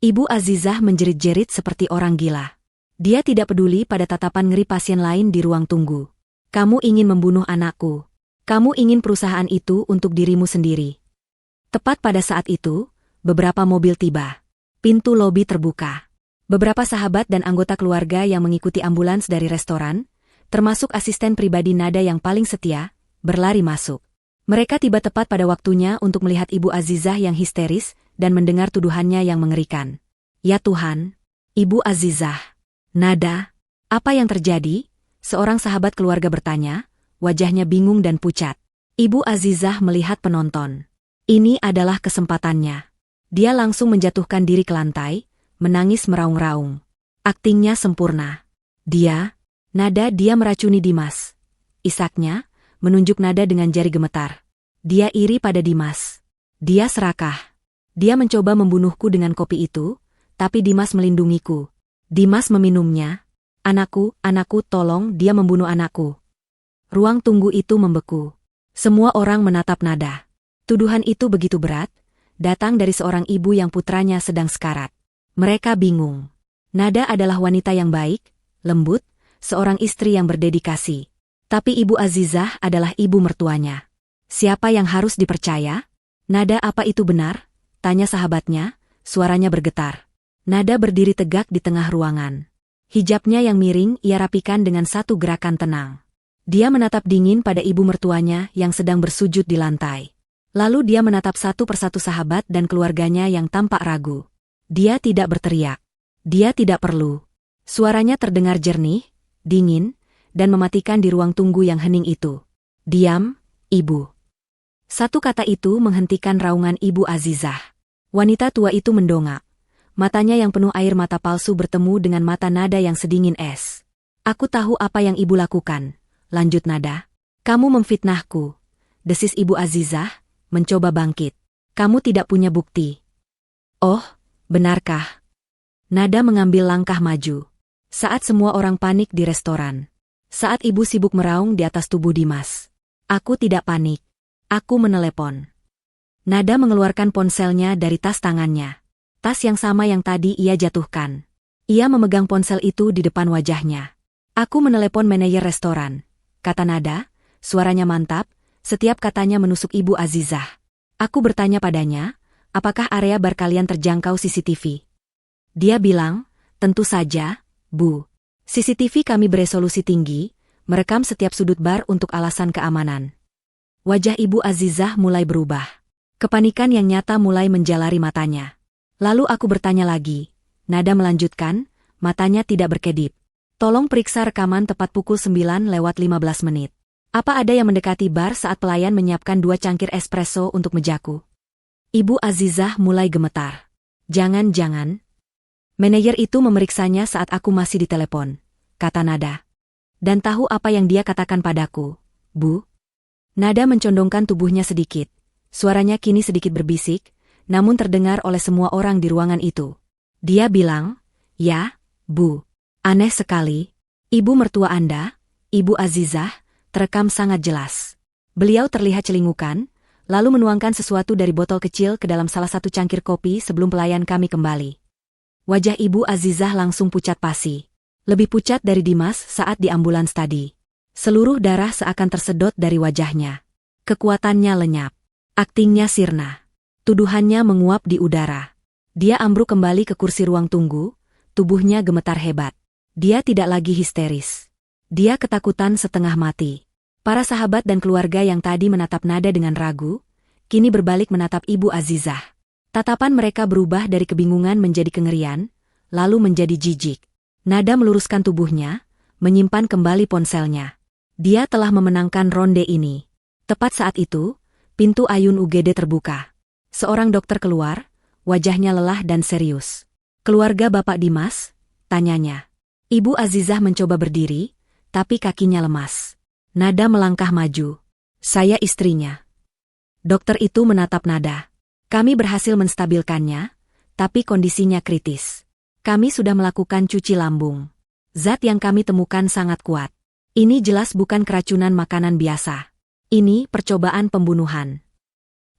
Ibu Azizah menjerit-jerit seperti orang gila. Dia tidak peduli pada tatapan ngeri pasien lain di ruang tunggu. Kamu ingin membunuh anakku. Kamu ingin perusahaan itu untuk dirimu sendiri. Tepat pada saat itu, beberapa mobil tiba. Pintu lobi terbuka. Beberapa sahabat dan anggota keluarga yang mengikuti ambulans dari restoran, termasuk asisten pribadi Nada yang paling setia, berlari masuk. Mereka tiba tepat pada waktunya untuk melihat Ibu Azizah yang histeris dan mendengar tuduhannya yang mengerikan. Ya Tuhan, Ibu Azizah. Nada, apa yang terjadi? Seorang sahabat keluarga bertanya, wajahnya bingung dan pucat. Ibu Azizah melihat penonton. Ini adalah kesempatannya. Dia langsung menjatuhkan diri ke lantai, menangis meraung-raung. Aktingnya sempurna. Nada dia meracuni Dimas. Isaknya, menunjuk Nada dengan jari gemetar. Dia iri pada Dimas. Dia serakah. Dia mencoba membunuhku dengan kopi itu, tapi Dimas melindungiku. Dimas meminumnya. Anakku, tolong, dia membunuh anakku. Ruang tunggu itu membeku. Semua orang menatap Nada. Tuduhan itu begitu berat, datang dari seorang ibu yang putranya sedang sekarat. Mereka bingung. Nada adalah wanita yang baik, lembut, seorang istri yang berdedikasi. Tapi Ibu Azizah adalah ibu mertuanya. Siapa yang harus dipercaya? Nada, apa itu benar? Tanya sahabatnya, suaranya bergetar. Nada berdiri tegak di tengah ruangan. Hijabnya yang miring ia rapikan dengan satu gerakan tenang. Dia menatap dingin pada ibu mertuanya yang sedang bersujud di lantai. Lalu dia menatap satu persatu sahabat dan keluarganya yang tampak ragu. Dia tidak berteriak. Dia tidak perlu. Suaranya terdengar jernih, dingin, dan mematikan di ruang tunggu yang hening itu. Diam, Ibu. Satu kata itu menghentikan raungan Ibu Azizah. Wanita tua itu mendongak. Matanya yang penuh air mata palsu bertemu dengan mata Nada yang sedingin es. Aku tahu apa yang Ibu lakukan, lanjut Nada. Kamu memfitnahku. Desis Ibu Azizah, mencoba bangkit. Kamu tidak punya bukti. Oh, benarkah? Nada mengambil langkah maju. Saat semua orang panik di restoran. Saat Ibu sibuk meraung di atas tubuh Dimas. Aku tidak panik. Aku menelepon. Nada mengeluarkan ponselnya dari tas tangannya. Tas yang sama yang tadi ia jatuhkan. Ia memegang ponsel itu di depan wajahnya. Aku menelepon manajer restoran, kata Nada, suaranya mantap, setiap katanya menusuk Ibu Azizah. Aku bertanya padanya, apakah area bar kalian terjangkau CCTV? Dia bilang, tentu saja, Bu. CCTV kami beresolusi tinggi, merekam setiap sudut bar untuk alasan keamanan. Wajah Ibu Azizah mulai berubah. Kepanikan yang nyata mulai menjalari matanya. Lalu aku bertanya lagi. Nada melanjutkan, matanya tidak berkedip. Tolong periksa rekaman tepat pukul 9:15 menit. Apa ada yang mendekati bar saat pelayan menyiapkan 2 cangkir espresso untuk mejaku? Ibu Azizah mulai gemetar. Jangan-jangan. Manajer itu memeriksanya saat aku masih di telepon, kata Nada. Dan tahu apa yang dia katakan padaku, Bu? Nada mencondongkan tubuhnya sedikit. Suaranya kini sedikit berbisik, namun terdengar oleh semua orang di ruangan itu. Dia bilang, ya, Bu. Aneh sekali. Ibu mertua Anda, Ibu Azizah, terekam sangat jelas. Beliau terlihat celingukan, lalu menuangkan sesuatu dari botol kecil ke dalam salah satu cangkir kopi sebelum pelayan kami kembali. Wajah Ibu Azizah langsung pucat pasi. Lebih pucat dari Dimas saat di ambulans tadi. Seluruh darah seakan tersedot dari wajahnya. Kekuatannya lenyap. Aktingnya sirna. Tuduhannya menguap di udara. Dia ambruk kembali ke kursi ruang tunggu, tubuhnya gemetar hebat. Dia tidak lagi histeris. Dia ketakutan setengah mati. Para sahabat dan keluarga yang tadi menatap Nada dengan ragu, kini berbalik menatap Ibu Azizah. Tatapan mereka berubah dari kebingungan menjadi kengerian, lalu menjadi jijik. Nada meluruskan tubuhnya, menyimpan kembali ponselnya. Dia telah memenangkan ronde ini. Tepat saat itu, pintu ayun UGD terbuka. Seorang dokter keluar, wajahnya lelah dan serius. Keluarga Bapak Dimas? Tanyanya. Ibu Azizah mencoba berdiri, tapi kakinya lemas. Nada melangkah maju. Saya istrinya. Dokter itu menatap Nada. Kami berhasil menstabilkannya, tapi kondisinya kritis. Kami sudah melakukan cuci lambung. Zat yang kami temukan sangat kuat. Ini jelas bukan keracunan makanan biasa. Ini percobaan pembunuhan.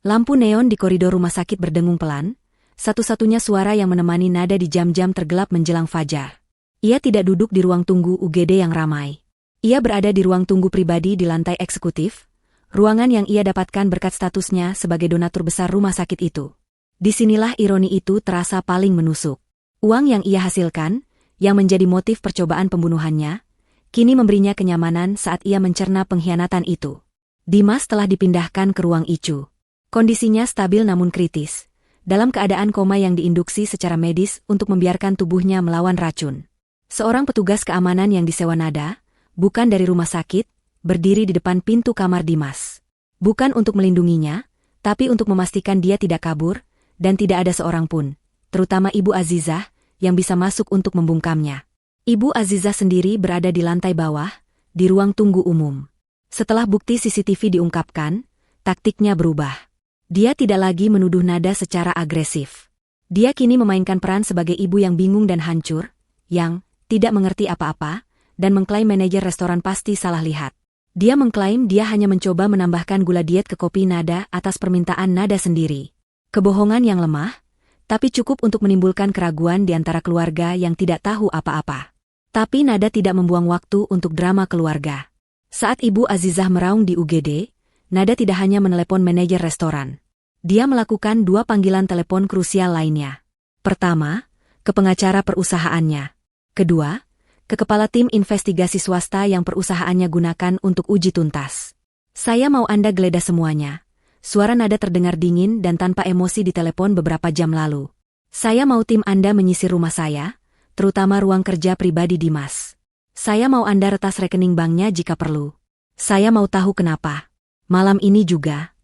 Lampu neon di koridor rumah sakit berdengung pelan, satu-satunya suara yang menemani Nada di jam-jam tergelap menjelang fajar. Ia tidak duduk di ruang tunggu UGD yang ramai. Ia berada di ruang tunggu pribadi di lantai eksekutif, ruangan yang ia dapatkan berkat statusnya sebagai donatur besar rumah sakit itu. Disinilah ironi itu terasa paling menusuk. Uang yang ia hasilkan, yang menjadi motif percobaan pembunuhannya, kini memberinya kenyamanan saat ia mencerna pengkhianatan itu. Dimas telah dipindahkan ke ruang ICU. Kondisinya stabil namun kritis, dalam keadaan koma yang diinduksi secara medis untuk membiarkan tubuhnya melawan racun. Seorang petugas keamanan yang disewa Nada, bukan dari rumah sakit, berdiri di depan pintu kamar Dimas. Bukan untuk melindunginya, tapi untuk memastikan dia tidak kabur, dan tidak ada seorang pun, terutama Ibu Azizah, yang bisa masuk untuk membungkamnya. Ibu Azizah sendiri berada di lantai bawah, di ruang tunggu umum. Setelah bukti CCTV diungkapkan, taktiknya berubah. Dia tidak lagi menuduh Nada secara agresif. Dia kini memainkan peran sebagai ibu yang bingung dan hancur, yang tidak mengerti apa-apa, dan mengklaim manajer restoran pasti salah lihat. Dia mengklaim dia hanya mencoba menambahkan gula diet ke kopi Nada atas permintaan Nada sendiri. Kebohongan yang lemah, tapi cukup untuk menimbulkan keraguan di antara keluarga yang tidak tahu apa-apa. Tapi Nada tidak membuang waktu untuk drama keluarga. Saat Ibu Azizah meraung di UGD, Nada tidak hanya menelepon manajer restoran. Dia melakukan 2 panggilan telepon krusial lainnya. Pertama, ke pengacara perusahaannya. Kedua, ke kepala tim investigasi swasta yang perusahaannya gunakan untuk uji tuntas. Saya mau Anda geledah semuanya. Suara Nada terdengar dingin dan tanpa emosi di telepon beberapa jam lalu. Saya mau tim Anda menyisir rumah saya, terutama ruang kerja pribadi Dimas. Saya mau Anda retas rekening banknya jika perlu. Saya mau tahu kenapa. Malam ini juga.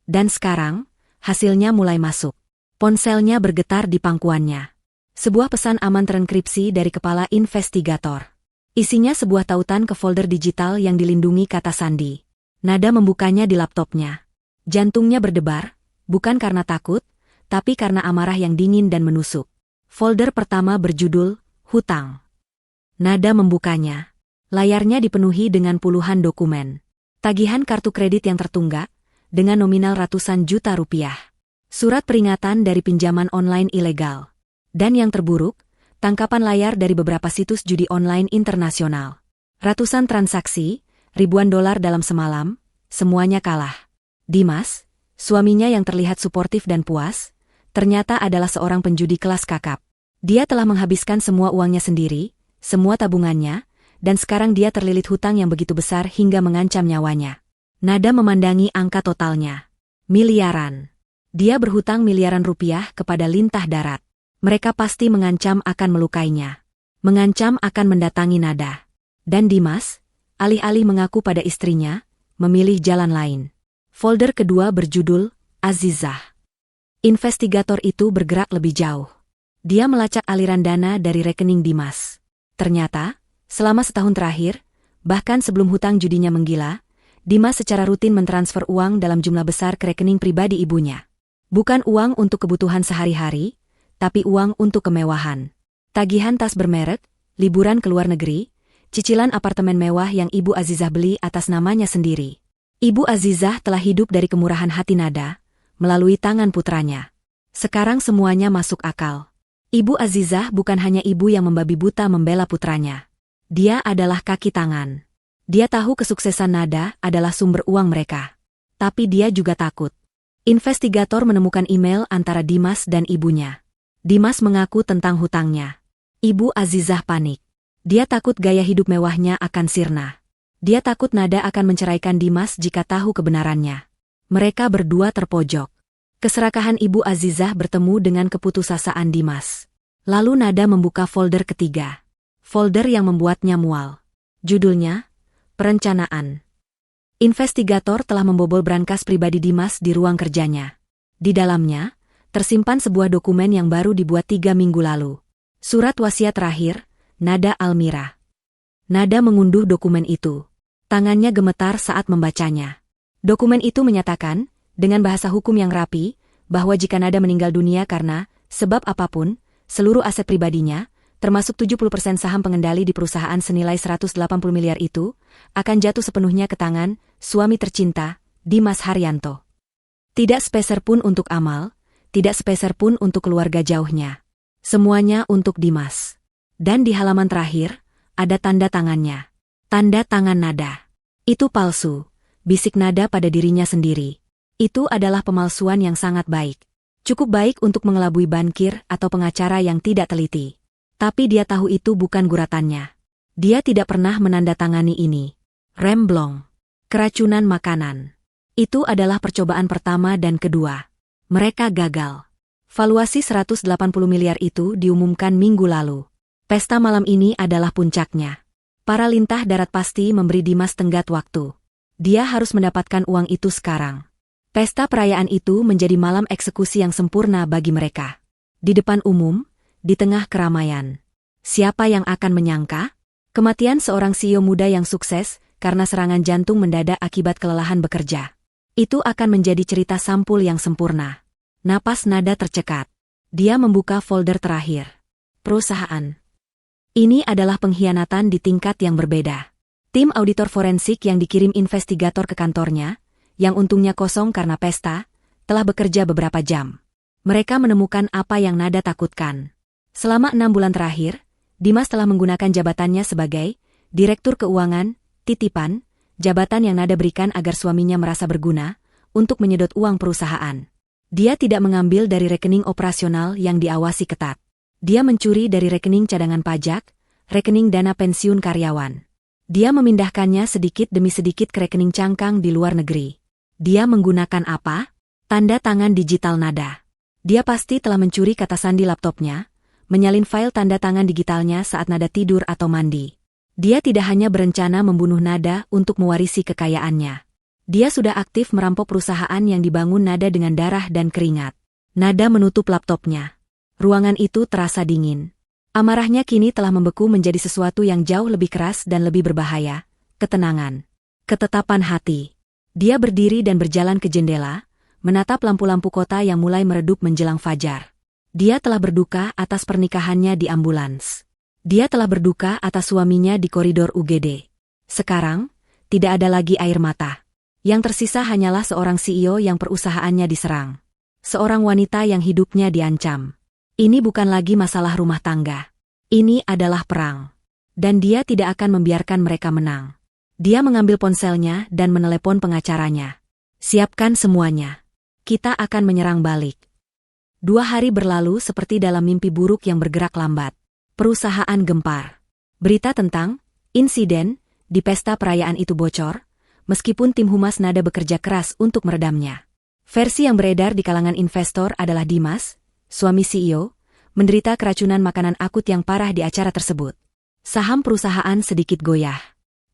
Dan sekarang, hasilnya mulai masuk. Ponselnya bergetar di pangkuannya. Sebuah pesan aman terenkripsi dari kepala investigator. Isinya sebuah tautan ke folder digital yang dilindungi kata sandi. Nada membukanya di laptopnya. Jantungnya berdebar, bukan karena takut, tapi karena amarah yang dingin dan menusuk. Folder pertama berjudul, Hutang. Nada membukanya. Layarnya dipenuhi dengan puluhan dokumen. Tagihan kartu kredit yang tertunggak, dengan nominal ratusan juta rupiah. Surat peringatan dari pinjaman online ilegal. Dan yang terburuk, tangkapan layar dari beberapa situs judi online internasional. Ratusan transaksi, ribuan dolar dalam semalam, semuanya kalah. Dimas, suaminya yang terlihat suportif dan puas, ternyata adalah seorang penjudi kelas kakap. Dia telah menghabiskan semua uangnya sendiri, semua tabungannya, dan sekarang dia terlilit hutang yang begitu besar hingga mengancam nyawanya. Nada memandangi angka totalnya. Miliaran. Dia berhutang miliaran rupiah kepada lintah darat. Mereka pasti mengancam akan melukainya. Mengancam akan mendatangi Nada. Dan Dimas, alih-alih mengaku pada istrinya, memilih jalan lain. Folder kedua berjudul, Azizah. Investigator itu bergerak lebih jauh. Dia melacak aliran dana dari rekening Dimas. Ternyata, selama setahun terakhir, bahkan sebelum hutang judinya menggila, Dimas secara rutin mentransfer uang dalam jumlah besar ke rekening pribadi ibunya. Bukan uang untuk kebutuhan sehari-hari, tapi uang untuk kemewahan. Tagihan tas bermerek, liburan ke luar negeri, cicilan apartemen mewah yang Ibu Azizah beli atas namanya sendiri. Ibu Azizah telah hidup dari kemurahan hati Nada, melalui tangan putranya. Sekarang semuanya masuk akal. Ibu Azizah bukan hanya ibu yang membabi buta membela putranya. Dia adalah kaki tangan. Dia tahu kesuksesan Nada adalah sumber uang mereka. Tapi dia juga takut. Investigator menemukan email antara Dimas dan ibunya. Dimas mengaku tentang hutangnya. Ibu Azizah panik. Dia takut gaya hidup mewahnya akan sirna. Dia takut Nada akan menceraikan Dimas jika tahu kebenarannya. Mereka berdua terpojok. Keserakahan Ibu Azizah bertemu dengan keputusasaan Dimas. Lalu Nada membuka folder ketiga. Folder yang membuatnya mual. Judulnya, Perencanaan. Investigator telah membobol brankas pribadi Dimas di ruang kerjanya. Di dalamnya, tersimpan sebuah dokumen yang baru dibuat 3 minggu lalu. Surat wasiat terakhir, Nada Almira. Nada mengunduh dokumen itu. Tangannya gemetar saat membacanya. Dokumen itu menyatakan, dengan bahasa hukum yang rapi, bahwa jika Nada meninggal dunia karena sebab apapun, seluruh aset pribadinya, termasuk 70% saham pengendali di perusahaan senilai 180 miliar itu, akan jatuh sepenuhnya ke tangan suami tercinta, Dimas Haryanto. Tidak sepeser pun untuk Amal, tidak sepeser pun untuk keluarga jauhnya. Semuanya untuk Dimas. Dan di halaman terakhir, ada tanda tangannya. Tanda tangan Nada. Itu palsu, bisik Nada pada dirinya sendiri. Itu adalah pemalsuan yang sangat baik. Cukup baik untuk mengelabui bankir atau pengacara yang tidak teliti. Tapi dia tahu itu bukan guratannya. Dia tidak pernah menandatangani ini. Remblong. Keracunan makanan. Itu adalah percobaan pertama dan kedua. Mereka gagal. Valuasi 180 miliar itu diumumkan minggu lalu. Pesta malam ini adalah puncaknya. Para lintah darat pasti memberi Dimas tenggat waktu. Dia harus mendapatkan uang itu sekarang. Pesta perayaan itu menjadi malam eksekusi yang sempurna bagi mereka. Di depan umum, di tengah keramaian. Siapa yang akan menyangka? Kematian seorang CEO muda yang sukses karena serangan jantung mendadak akibat kelelahan bekerja. Itu akan menjadi cerita sampul yang sempurna. Napas Nada tercekat. Dia membuka folder terakhir. Perusahaan. Ini adalah pengkhianatan di tingkat yang berbeda. Tim auditor forensik yang dikirim investigator ke kantornya, yang untungnya kosong karena pesta, telah bekerja beberapa jam. Mereka menemukan apa yang Nada takutkan. Selama 6 bulan terakhir, Dimas telah menggunakan jabatannya sebagai Direktur Keuangan, Titipan, jabatan yang Nada berikan agar suaminya merasa berguna, untuk menyedot uang perusahaan. Dia tidak mengambil dari rekening operasional yang diawasi ketat. Dia mencuri dari rekening cadangan pajak, rekening dana pensiun karyawan. Dia memindahkannya sedikit demi sedikit ke rekening cangkang di luar negeri. Dia menggunakan apa? Tanda tangan digital Nada. Dia pasti telah mencuri kata sandi laptopnya, menyalin file tanda tangan digitalnya saat Nada tidur atau mandi. Dia tidak hanya berencana membunuh Nada untuk mewarisi kekayaannya. Dia sudah aktif merampok perusahaan yang dibangun Nada dengan darah dan keringat. Nada menutup laptopnya. Ruangan itu terasa dingin. Amarahnya kini telah membeku menjadi sesuatu yang jauh lebih keras dan lebih berbahaya. Ketenangan. Ketetapan hati. Dia berdiri dan berjalan ke jendela, menatap lampu-lampu kota yang mulai meredup menjelang fajar. Dia telah berduka atas pernikahannya di ambulans. Dia telah berduka atas suaminya di koridor UGD. Sekarang, tidak ada lagi air mata. Yang tersisa hanyalah seorang CEO yang perusahaannya diserang. Seorang wanita yang hidupnya diancam. Ini bukan lagi masalah rumah tangga. Ini adalah perang. Dan dia tidak akan membiarkan mereka menang. Dia mengambil ponselnya dan menelepon pengacaranya. Siapkan semuanya. Kita akan menyerang balik. 2 hari berlalu seperti dalam mimpi buruk yang bergerak lambat. Perusahaan gempar. Berita tentang insiden di pesta perayaan itu bocor, meskipun tim humas Nada bekerja keras untuk meredamnya. Versi yang beredar di kalangan investor adalah Dimas, suami CEO, menderita keracunan makanan akut yang parah di acara tersebut. Saham perusahaan sedikit goyah.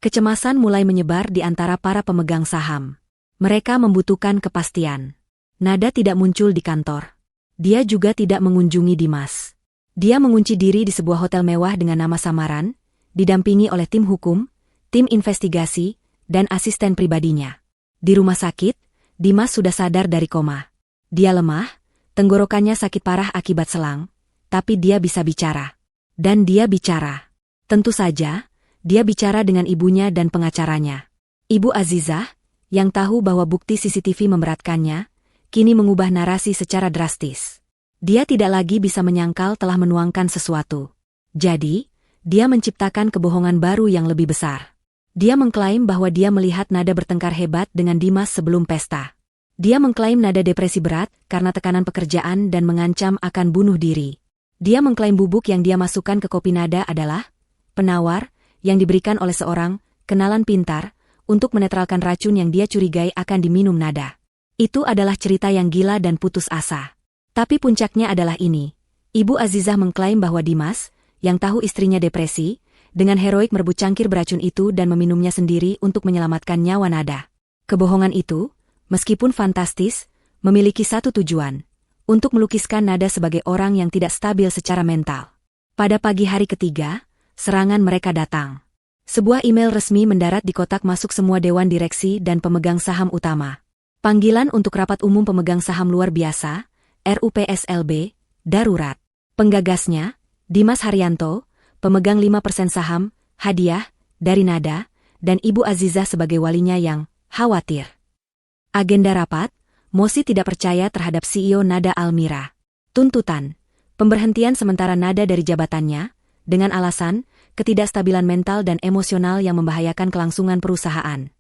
Kecemasan mulai menyebar di antara para pemegang saham. Mereka membutuhkan kepastian. Nada tidak muncul di kantor. Dia juga tidak mengunjungi Dimas. Dia mengunci diri di sebuah hotel mewah dengan nama samaran, didampingi oleh tim hukum, tim investigasi, dan asisten pribadinya. Di rumah sakit, Dimas sudah sadar dari koma. Dia lemah, tenggorokannya sakit parah akibat selang, tapi dia bisa bicara. Dan dia bicara. Tentu saja, dia bicara dengan ibunya dan pengacaranya. Ibu Azizah, yang tahu bahwa bukti CCTV memberatkannya, kini mengubah narasi secara drastis. Dia tidak lagi bisa menyangkal telah menuangkan sesuatu. Jadi, dia menciptakan kebohongan baru yang lebih besar. Dia mengklaim bahwa dia melihat Nada bertengkar hebat dengan Dimas sebelum pesta. Dia mengklaim Nada depresi berat karena tekanan pekerjaan dan mengancam akan bunuh diri. Dia mengklaim bubuk yang dia masukkan ke kopi Nada adalah penawar yang diberikan oleh seorang kenalan pintar untuk menetralkan racun yang dia curigai akan diminum Nada. Itu adalah cerita yang gila dan putus asa. Tapi puncaknya adalah ini. Ibu Azizah mengklaim bahwa Dimas, yang tahu istrinya depresi, dengan heroik merebut cangkir beracun itu dan meminumnya sendiri untuk menyelamatkan nyawa Nada. Kebohongan itu, meskipun fantastis, memiliki satu tujuan, untuk melukiskan Nada sebagai orang yang tidak stabil secara mental. Pada pagi hari ketiga, serangan mereka datang. Sebuah email resmi mendarat di kotak masuk semua dewan direksi dan pemegang saham utama. Panggilan untuk rapat umum pemegang saham luar biasa, RUPSLB, darurat. Penggagasnya, Dimas Haryanto, pemegang 5% saham, hadiah, dari Nada, dan Ibu Azizah sebagai walinya yang khawatir. Agenda rapat, mosi tidak percaya terhadap CEO Nada Almira. Tuntutan, pemberhentian sementara Nada dari jabatannya, dengan alasan ketidakstabilan mental dan emosional yang membahayakan kelangsungan perusahaan.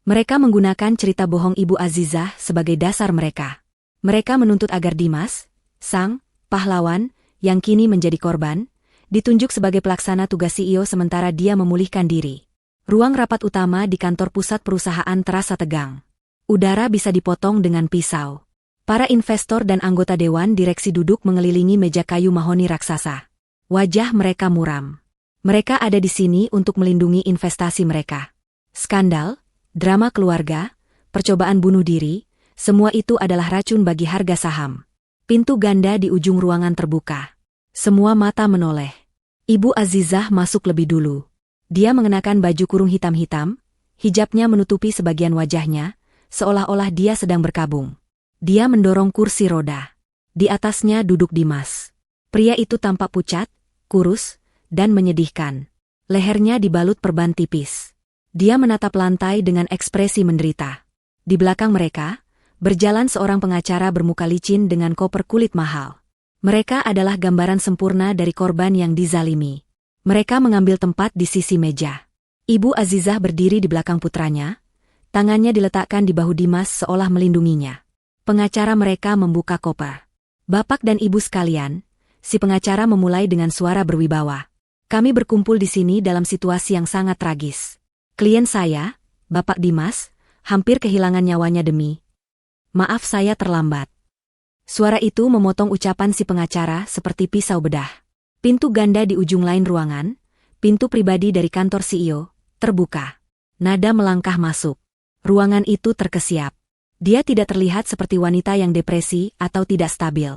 Mereka menggunakan cerita bohong Ibu Azizah sebagai dasar mereka. Mereka menuntut agar Dimas, sang pahlawan, yang kini menjadi korban, ditunjuk sebagai pelaksana tugas CEO sementara dia memulihkan diri. Ruang rapat utama di kantor pusat perusahaan terasa tegang. Udara bisa dipotong dengan pisau. Para investor dan anggota dewan direksi duduk mengelilingi meja kayu mahoni raksasa. Wajah mereka muram. Mereka ada di sini untuk melindungi investasi mereka. Skandal, drama keluarga, percobaan bunuh diri, semua itu adalah racun bagi harga saham. Pintu ganda di ujung ruangan terbuka. Semua mata menoleh. Ibu Azizah masuk lebih dulu. Dia mengenakan baju kurung hitam-hitam, hijabnya menutupi sebagian wajahnya, seolah-olah dia sedang berkabung. Dia mendorong kursi roda. Di atasnya duduk Dimas. Pria itu tampak pucat, kurus, dan menyedihkan. Lehernya dibalut perban tipis. Dia menatap lantai dengan ekspresi menderita. Di belakang mereka, berjalan seorang pengacara bermuka licin dengan koper kulit mahal. Mereka adalah gambaran sempurna dari korban yang dizalimi. Mereka mengambil tempat di sisi meja. Ibu Azizah berdiri di belakang putranya, tangannya diletakkan di bahu Dimas seolah melindunginya. Pengacara mereka membuka koper. Bapak dan ibu sekalian, si pengacara memulai dengan suara berwibawa. Kami berkumpul di sini dalam situasi yang sangat tragis. Klien saya, Bapak Dimas, hampir kehilangan nyawanya demi. Maaf saya terlambat. Suara itu memotong ucapan si pengacara seperti pisau bedah. Pintu ganda di ujung lain ruangan, pintu pribadi dari kantor CEO, terbuka. Nada melangkah masuk. Ruangan itu terkesiap. Dia tidak terlihat seperti wanita yang depresi atau tidak stabil.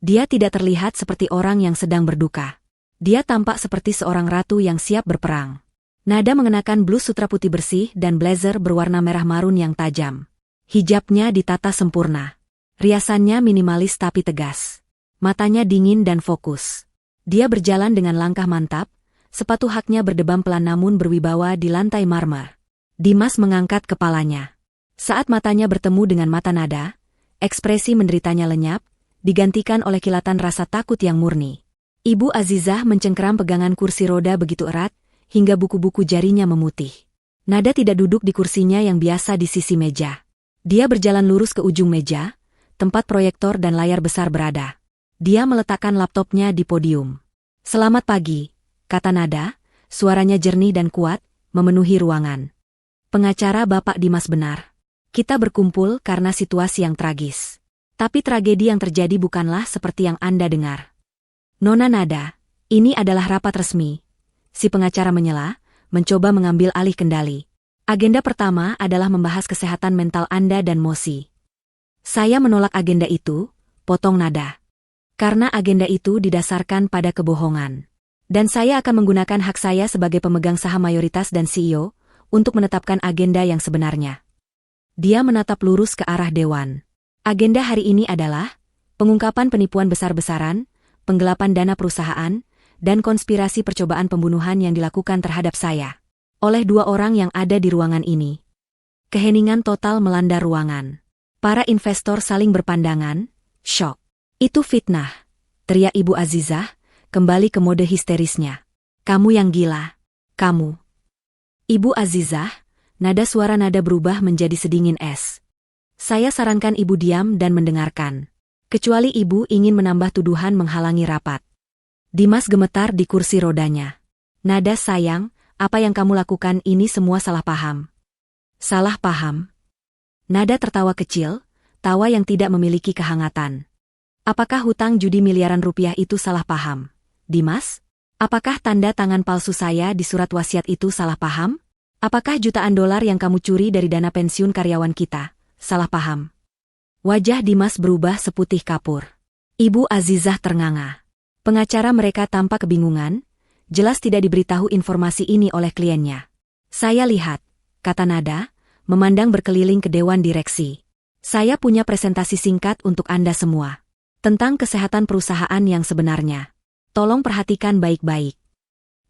Dia tidak terlihat seperti orang yang sedang berduka. Dia tampak seperti seorang ratu yang siap berperang. Nada mengenakan blus sutra putih bersih dan blazer berwarna merah marun yang tajam. Hijabnya ditata sempurna. Riasannya minimalis tapi tegas. Matanya dingin dan fokus. Dia berjalan dengan langkah mantap, sepatu haknya berdebam pelan namun berwibawa di lantai marmer. Dimas mengangkat kepalanya. Saat matanya bertemu dengan mata Nada, ekspresi menderitanya lenyap, digantikan oleh kilatan rasa takut yang murni. Ibu Azizah mencengkeram pegangan kursi roda begitu erat, hingga buku-buku jarinya memutih. Nada tidak duduk di kursinya yang biasa di sisi meja. Dia berjalan lurus ke ujung meja, tempat proyektor dan layar besar berada. Dia meletakkan laptopnya di podium. "Selamat pagi," kata Nada, suaranya jernih dan kuat, memenuhi ruangan. "Pengacara Bapak Dimas benar. Kita berkumpul karena situasi yang tragis. Tapi tragedi yang terjadi bukanlah seperti yang Anda dengar. Nona Nada, ini adalah rapat resmi." Si pengacara menyela, mencoba mengambil alih kendali. "Agenda pertama adalah membahas kesehatan mental Anda dan Mosi." "Saya menolak agenda itu," potong Nada. "Karena agenda itu didasarkan pada kebohongan. Dan saya akan menggunakan hak saya sebagai pemegang saham mayoritas dan CEO untuk menetapkan agenda yang sebenarnya." Dia menatap lurus ke arah dewan. "Agenda hari ini adalah pengungkapan penipuan besar-besaran, penggelapan dana perusahaan, dan konspirasi percobaan pembunuhan yang dilakukan terhadap saya oleh 2 orang yang ada di ruangan ini." Keheningan total melanda ruangan. Para investor saling berpandangan, syok. "Itu fitnah," teriak Ibu Azizah, kembali ke mode histerisnya. "Kamu yang gila. Kamu." "Ibu Azizah," nada suara Nada berubah menjadi sedingin es. "Saya sarankan Ibu diam dan mendengarkan. Kecuali Ibu ingin menambah tuduhan menghalangi rapat." Dimas gemetar di kursi rodanya. "Nada sayang, apa yang kamu lakukan ini semua salah paham." "Salah paham?" Nada tertawa kecil, tawa yang tidak memiliki kehangatan. "Apakah hutang judi miliaran rupiah itu salah paham, Dimas? Apakah tanda tangan palsu saya di surat wasiat itu salah paham? Apakah jutaan dolar yang kamu curi dari dana pensiun karyawan kita salah paham?" Wajah Dimas berubah seputih kapur. Ibu Azizah ternganga. Pengacara mereka tampak kebingungan, jelas tidak diberitahu informasi ini oleh kliennya. "Saya lihat," kata Nada, memandang berkeliling ke dewan direksi. "Saya punya presentasi singkat untuk Anda semua. Tentang kesehatan perusahaan yang sebenarnya. Tolong perhatikan baik-baik."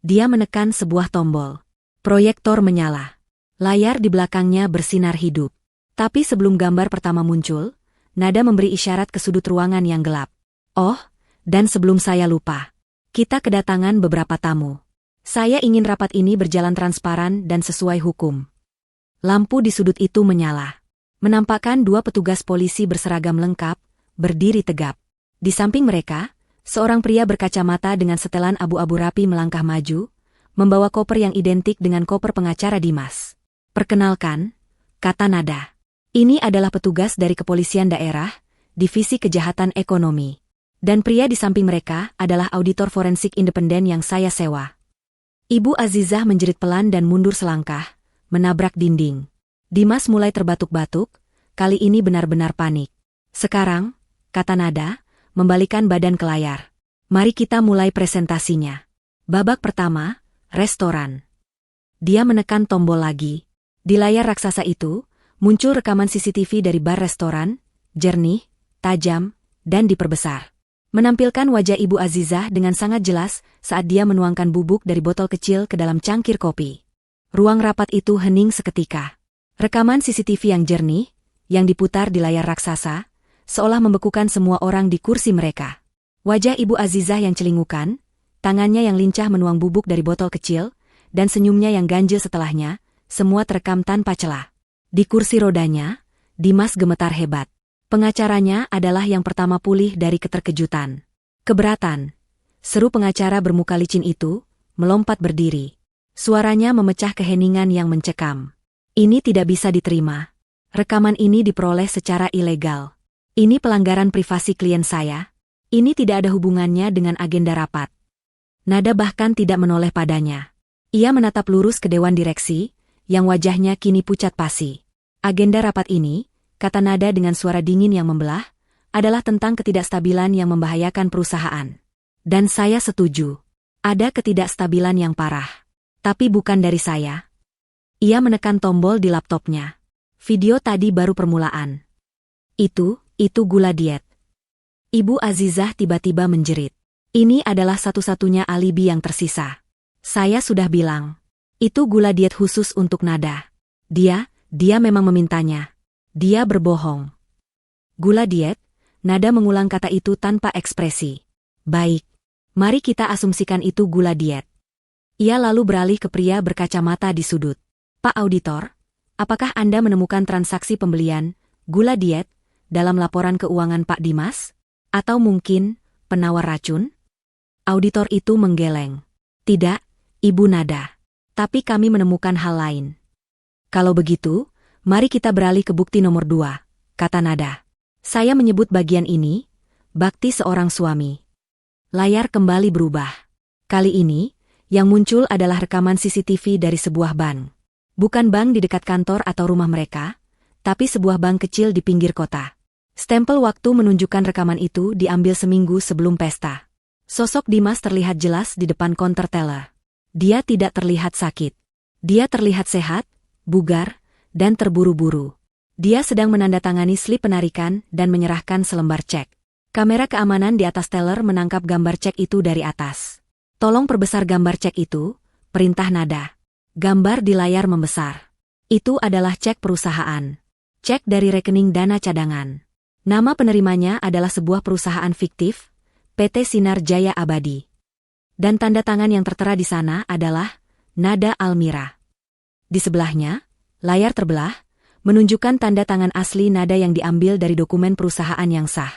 Dia menekan sebuah tombol. Proyektor menyala. Layar di belakangnya bersinar hidup. Tapi sebelum gambar pertama muncul, Nada memberi isyarat ke sudut ruangan yang gelap. "Oh, dan sebelum saya lupa, kita kedatangan beberapa tamu. Saya ingin rapat ini berjalan transparan dan sesuai hukum." Lampu di sudut itu menyala. Menampakkan 2 petugas polisi berseragam lengkap, berdiri tegap. Di samping mereka, seorang pria berkacamata dengan setelan abu-abu rapi melangkah maju, membawa koper yang identik dengan koper pengacara Dimas. "Perkenalkan," kata Nada. "Ini adalah petugas dari Kepolisian Daerah, Divisi Kejahatan Ekonomi. Dan pria di samping mereka adalah auditor forensik independen yang saya sewa." Ibu Azizah menjerit pelan dan mundur selangkah, menabrak dinding. Dimas mulai terbatuk-batuk, kali ini benar-benar panik. "Sekarang," kata Nada, membalikan badan ke layar. "Mari kita mulai presentasinya. Babak pertama, restoran." Dia menekan tombol lagi. Di layar raksasa itu, muncul rekaman CCTV dari bar restoran, jernih, tajam, dan diperbesar. Menampilkan wajah Ibu Azizah dengan sangat jelas saat dia menuangkan bubuk dari botol kecil ke dalam cangkir kopi. Ruang rapat itu hening seketika. Rekaman CCTV yang jernih, yang diputar di layar raksasa, seolah membekukan semua orang di kursi mereka. Wajah Ibu Azizah yang celingukan, tangannya yang lincah menuang bubuk dari botol kecil, dan senyumnya yang ganjil setelahnya, semua terekam tanpa celah. Di kursi rodanya, Dimas gemetar hebat. Pengacaranya adalah yang pertama pulih dari keterkejutan. Keberatan. Seru pengacara bermuka licin itu, melompat berdiri. Suaranya memecah keheningan yang mencekam. Ini tidak bisa diterima. Rekaman ini diperoleh secara ilegal. Ini pelanggaran privasi klien saya. Ini tidak ada hubungannya dengan agenda rapat. Nada bahkan tidak menoleh padanya. Ia menatap lurus ke dewan direksi, yang wajahnya kini pucat pasi. Agenda rapat ini, kata Nada dengan suara dingin yang membelah, adalah tentang ketidakstabilan yang membahayakan perusahaan. Dan saya setuju. Ada ketidakstabilan yang parah. Tapi bukan dari saya. Ia menekan tombol di laptopnya. Video tadi baru permulaan. Itu gula diet. Ibu Azizah tiba-tiba menjerit. Ini adalah satu-satunya alibi yang tersisa. Saya sudah bilang. Itu gula diet khusus untuk Nada. Dia memang memintanya. Dia berbohong. Gula diet? Nada mengulang kata itu tanpa ekspresi. Baik. Mari kita asumsikan itu gula diet. Ia lalu beralih ke pria berkacamata di sudut. Pak Auditor, apakah Anda menemukan transaksi pembelian gula diet dalam laporan keuangan Pak Dimas? Atau mungkin penawar racun? Auditor itu menggeleng. Tidak, Ibu Nada. Tapi kami menemukan hal lain. Kalau begitu, mari kita beralih ke bukti nomor 2, kata Nada. Saya menyebut bagian ini, bakti seorang suami. Layar kembali berubah. Kali ini, yang muncul adalah rekaman CCTV dari sebuah bank. Bukan bank di dekat kantor atau rumah mereka, tapi sebuah bank kecil di pinggir kota. Stempel waktu menunjukkan rekaman itu diambil seminggu sebelum pesta. Sosok Dimas terlihat jelas di depan konter teller. Dia tidak terlihat sakit. Dia terlihat sehat, bugar, dan terburu-buru. Dia sedang menandatangani slip penarikan dan menyerahkan selembar cek. Kamera keamanan di atas teller menangkap gambar cek itu dari atas. Tolong perbesar gambar cek itu, perintah Nada. Gambar di layar membesar. Itu adalah cek perusahaan. Cek dari rekening dana cadangan. Nama penerimanya adalah sebuah perusahaan fiktif, PT Sinar Jaya Abadi. Dan tanda tangan yang tertera di sana adalah Nada Almira. Di sebelahnya, layar terbelah, menunjukkan tanda tangan asli Nada yang diambil dari dokumen perusahaan yang sah.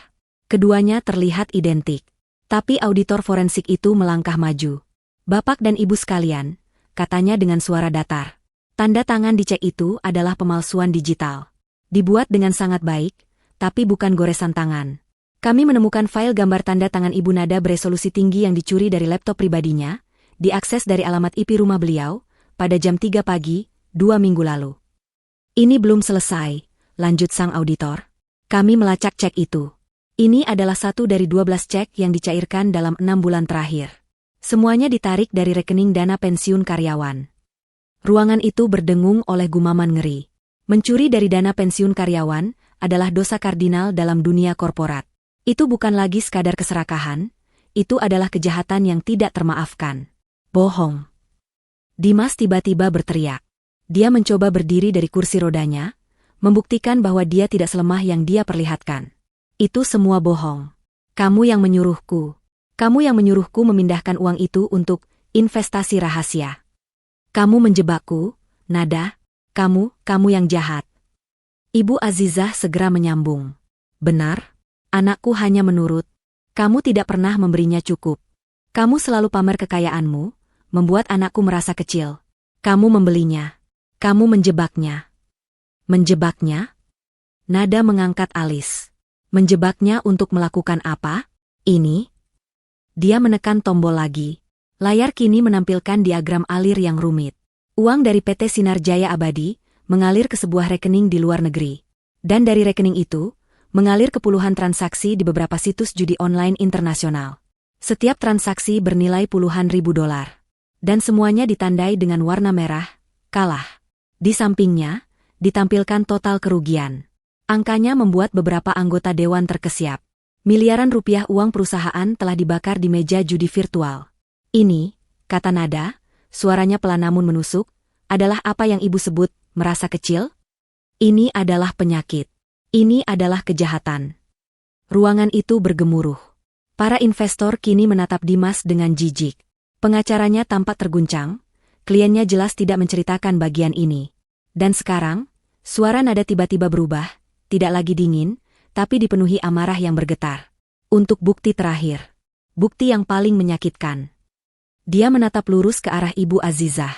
Keduanya terlihat identik. Tapi auditor forensik itu melangkah maju. Bapak dan Ibu sekalian, katanya dengan suara datar. Tanda tangan di cek itu adalah pemalsuan digital. Dibuat dengan sangat baik, tapi bukan goresan tangan. Kami menemukan file gambar tanda tangan Ibu Nada beresolusi tinggi yang dicuri dari laptop pribadinya, diakses dari alamat IP rumah beliau, pada jam 3 pagi, 2 minggu lalu. Ini belum selesai, lanjut sang auditor. Kami melacak cek itu. Ini adalah satu dari 12 cek yang dicairkan dalam 6 bulan terakhir. Semuanya ditarik dari rekening dana pensiun karyawan. Ruangan itu berdengung oleh gumaman ngeri. Mencuri dari dana pensiun karyawan adalah dosa kardinal dalam dunia korporat. Itu bukan lagi sekadar keserakahan, itu adalah kejahatan yang tidak termaafkan. Bohong. Dimas tiba-tiba berteriak. Dia mencoba berdiri dari kursi rodanya, membuktikan bahwa dia tidak selemah yang dia perlihatkan. Itu semua bohong. Kamu yang menyuruhku. Kamu yang menyuruhku memindahkan uang itu untuk investasi rahasia. Kamu menjebakku, Nada. Kamu yang jahat. Ibu Azizah segera menyambung. Benar, anakku hanya menurut. Kamu tidak pernah memberinya cukup. Kamu selalu pamer kekayaanmu, membuat anakku merasa kecil. Kamu membelinya. Kamu menjebaknya. Menjebaknya? Nada mengangkat alis. Menjebaknya untuk melakukan apa? Ini? Dia menekan tombol lagi. Layar kini menampilkan diagram alir yang rumit. Uang dari PT Sinar Jaya Abadi mengalir ke sebuah rekening di luar negeri. Dan dari rekening itu, mengalir ke puluhan transaksi di beberapa situs judi online internasional. Setiap transaksi bernilai puluhan ribu dolar. Dan semuanya ditandai dengan warna merah, kalah. Di sampingnya, ditampilkan total kerugian. Angkanya membuat beberapa anggota dewan terkesiap. Miliaran rupiah uang perusahaan telah dibakar di meja judi virtual. Ini, kata Nada, suaranya pelan namun menusuk, adalah apa yang ibu sebut merasa kecil? Ini adalah penyakit. Ini adalah kejahatan. Ruangan itu bergemuruh. Para investor kini menatap Dimas dengan jijik. Pengacaranya tampak terguncang, Kliennya jelas tidak menceritakan bagian ini. Dan sekarang, suara nada tiba-tiba berubah, tidak lagi dingin, tapi dipenuhi amarah yang bergetar. Untuk bukti terakhir. Bukti yang paling menyakitkan. Dia menatap lurus ke arah Ibu Azizah.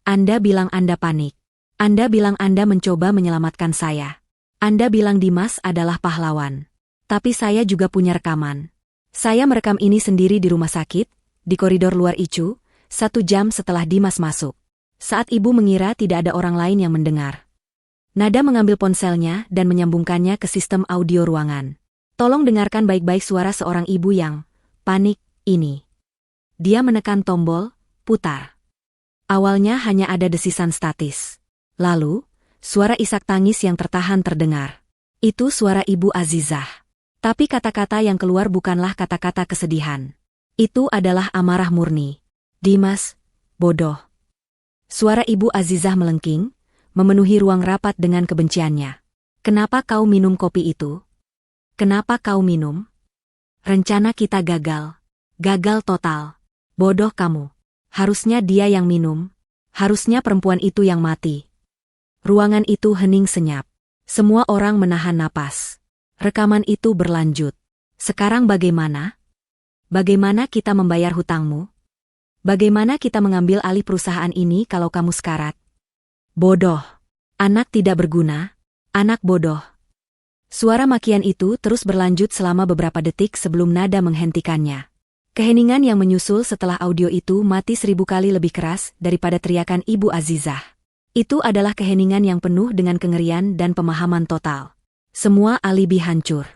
Anda bilang Anda panik. Anda bilang Anda mencoba menyelamatkan saya. Anda bilang Dimas adalah pahlawan. Tapi saya juga punya rekaman. Saya merekam ini sendiri di rumah sakit, di koridor luar ICU, 1 jam setelah Dimas masuk. Saat ibu mengira tidak ada orang lain yang mendengar. Nada mengambil ponselnya dan menyambungkannya ke sistem audio ruangan. Tolong dengarkan baik-baik suara seorang ibu yang panik ini. Dia menekan tombol, putar. Awalnya hanya ada desisan statis. Lalu, suara isak tangis yang tertahan terdengar. Itu suara Ibu Azizah. Tapi kata-kata yang keluar bukanlah kata-kata kesedihan. Itu adalah amarah murni. Dimas, bodoh. Suara Ibu Azizah melengking, memenuhi ruang rapat dengan kebenciannya. Kenapa kau minum kopi itu? Kenapa kau minum? Rencana kita gagal. Gagal total. Bodoh kamu. Harusnya dia yang minum. Harusnya perempuan itu yang mati. Ruangan itu hening senyap. Semua orang menahan napas. Rekaman itu berlanjut. Sekarang bagaimana? Bagaimana kita membayar hutangmu? Bagaimana kita mengambil alih perusahaan ini kalau kamu sekarat? Bodoh. Anak tidak berguna. Anak bodoh. Suara makian itu terus berlanjut selama beberapa detik sebelum nada menghentikannya. Keheningan yang menyusul setelah audio itu mati 1000 kali lebih keras daripada teriakan Ibu Azizah. Itu adalah keheningan yang penuh dengan kengerian dan pemahaman total. Semua alibi hancur.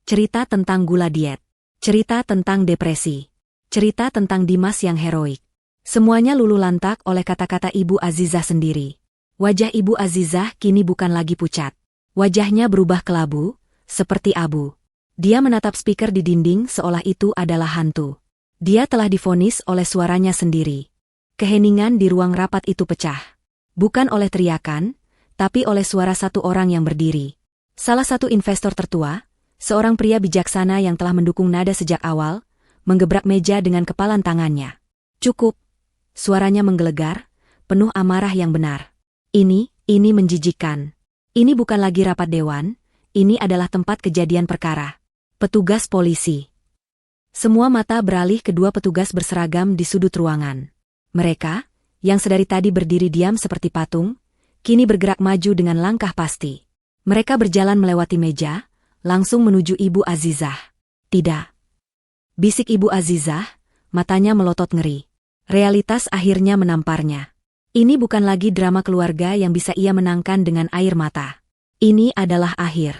Cerita tentang gula diet. Cerita tentang depresi. Cerita tentang Dimas yang heroik. Semuanya luluh lantak oleh kata-kata Ibu Azizah sendiri. Wajah Ibu Azizah kini bukan lagi pucat. Wajahnya berubah kelabu, seperti abu. Dia menatap speaker di dinding seolah itu adalah hantu. Dia telah divonis oleh suaranya sendiri. Keheningan di ruang rapat itu pecah. Bukan oleh teriakan, tapi oleh suara satu orang yang berdiri. Salah satu investor tertua, seorang pria bijaksana yang telah mendukung nada sejak awal, menggebrak meja dengan kepalan tangannya. Cukup. Suaranya menggelegar, penuh amarah yang benar. Ini menjijikkan. Ini bukan lagi rapat dewan, ini adalah tempat kejadian perkara. Petugas polisi. Semua mata beralih kedua petugas berseragam di sudut ruangan. Mereka, yang sedari tadi berdiri diam seperti patung, kini bergerak maju dengan langkah pasti. Mereka berjalan melewati meja, langsung menuju Ibu Azizah. Tidak. Bisik Ibu Azizah, matanya melotot ngeri. Realitas akhirnya menamparnya. Ini bukan lagi drama keluarga yang bisa ia menangkan dengan air mata. Ini adalah akhir.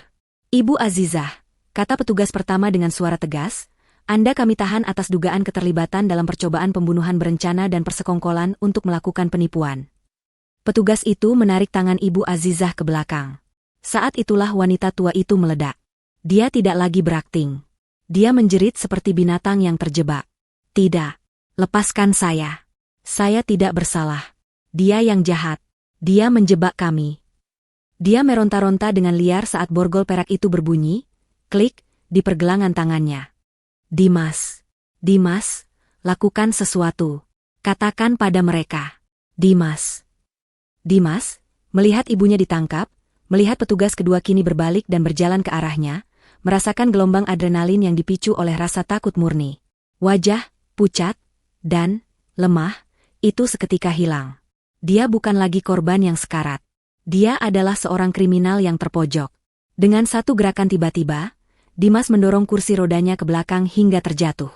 Ibu Azizah, kata petugas pertama dengan suara tegas, Anda kami tahan atas dugaan keterlibatan dalam percobaan pembunuhan berencana dan persekongkolan untuk melakukan penipuan. Petugas itu menarik tangan Ibu Azizah ke belakang. Saat itulah wanita tua itu meledak. Dia tidak lagi berakting. Dia menjerit seperti binatang yang terjebak. Tidak. Lepaskan saya. Saya tidak bersalah. Dia yang jahat. Dia menjebak kami. Dia meronta-ronta dengan liar saat borgol perak itu berbunyi, klik, di pergelangan tangannya. Dimas. Dimas, lakukan sesuatu. Katakan pada mereka. Dimas. Dimas, melihat ibunya ditangkap, melihat petugas kedua kini berbalik dan berjalan ke arahnya, merasakan gelombang adrenalin yang dipicu oleh rasa takut murni. Wajah, pucat, dan lemah, itu seketika hilang. Dia bukan lagi korban yang sekarat. Dia adalah seorang kriminal yang terpojok. Dengan satu gerakan tiba-tiba, Dimas mendorong kursi rodanya ke belakang hingga terjatuh.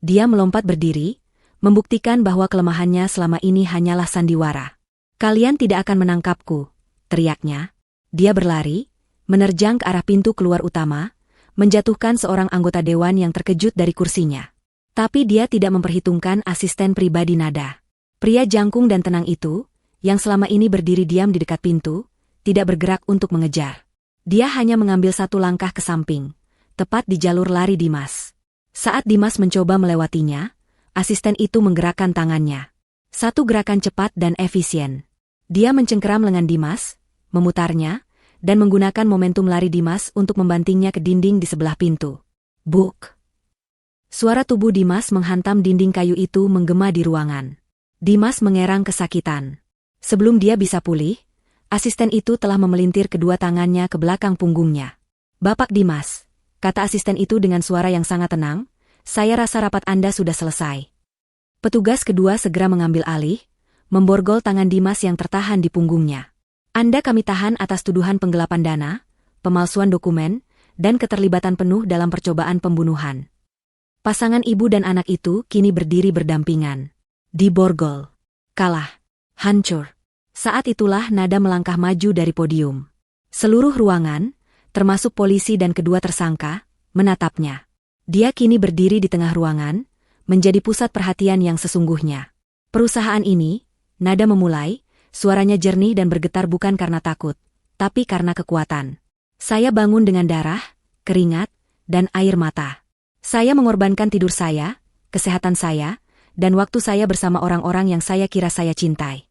Dia melompat berdiri, membuktikan bahwa kelemahannya selama ini hanyalah sandiwara. Kalian tidak akan menangkapku, teriaknya. Dia berlari, menerjang ke arah pintu keluar utama, menjatuhkan seorang anggota dewan yang terkejut dari kursinya. Tapi dia tidak memperhitungkan asisten pribadi nada. Pria jangkung dan tenang itu, yang selama ini berdiri diam di dekat pintu, tidak bergerak untuk mengejar. Dia hanya mengambil satu langkah ke samping, tepat di jalur lari Dimas. Saat Dimas mencoba melewatinya, asisten itu menggerakkan tangannya. Satu gerakan cepat dan efisien. Dia mencengkeram lengan Dimas, memutarnya, dan menggunakan momentum lari Dimas untuk membantingnya ke dinding di sebelah pintu. Buk! Suara tubuh Dimas menghantam dinding kayu itu menggema di ruangan. Dimas mengerang kesakitan. Sebelum dia bisa pulih, asisten itu telah memelintir kedua tangannya ke belakang punggungnya. "Bapak Dimas," kata asisten itu dengan suara yang sangat tenang, "saya rasa rapat Anda sudah selesai." Petugas kedua segera mengambil alih, memborgol tangan Dimas yang tertahan di punggungnya. "Anda kami tahan atas tuduhan penggelapan dana, pemalsuan dokumen, dan keterlibatan penuh dalam percobaan pembunuhan." Pasangan ibu dan anak itu kini berdiri berdampingan. Diborgol. Kalah. Hancur. Saat itulah Nada melangkah maju dari podium. Seluruh ruangan, termasuk polisi dan kedua tersangka, menatapnya. Dia kini berdiri di tengah ruangan, menjadi pusat perhatian yang sesungguhnya. "Perusahaan ini," Nada memulai, suaranya jernih dan bergetar bukan karena takut, tapi karena kekuatan. "Saya bangun dengan darah, keringat, dan air mata. Saya mengorbankan tidur saya, kesehatan saya, dan waktu saya bersama orang-orang yang saya kira saya cintai."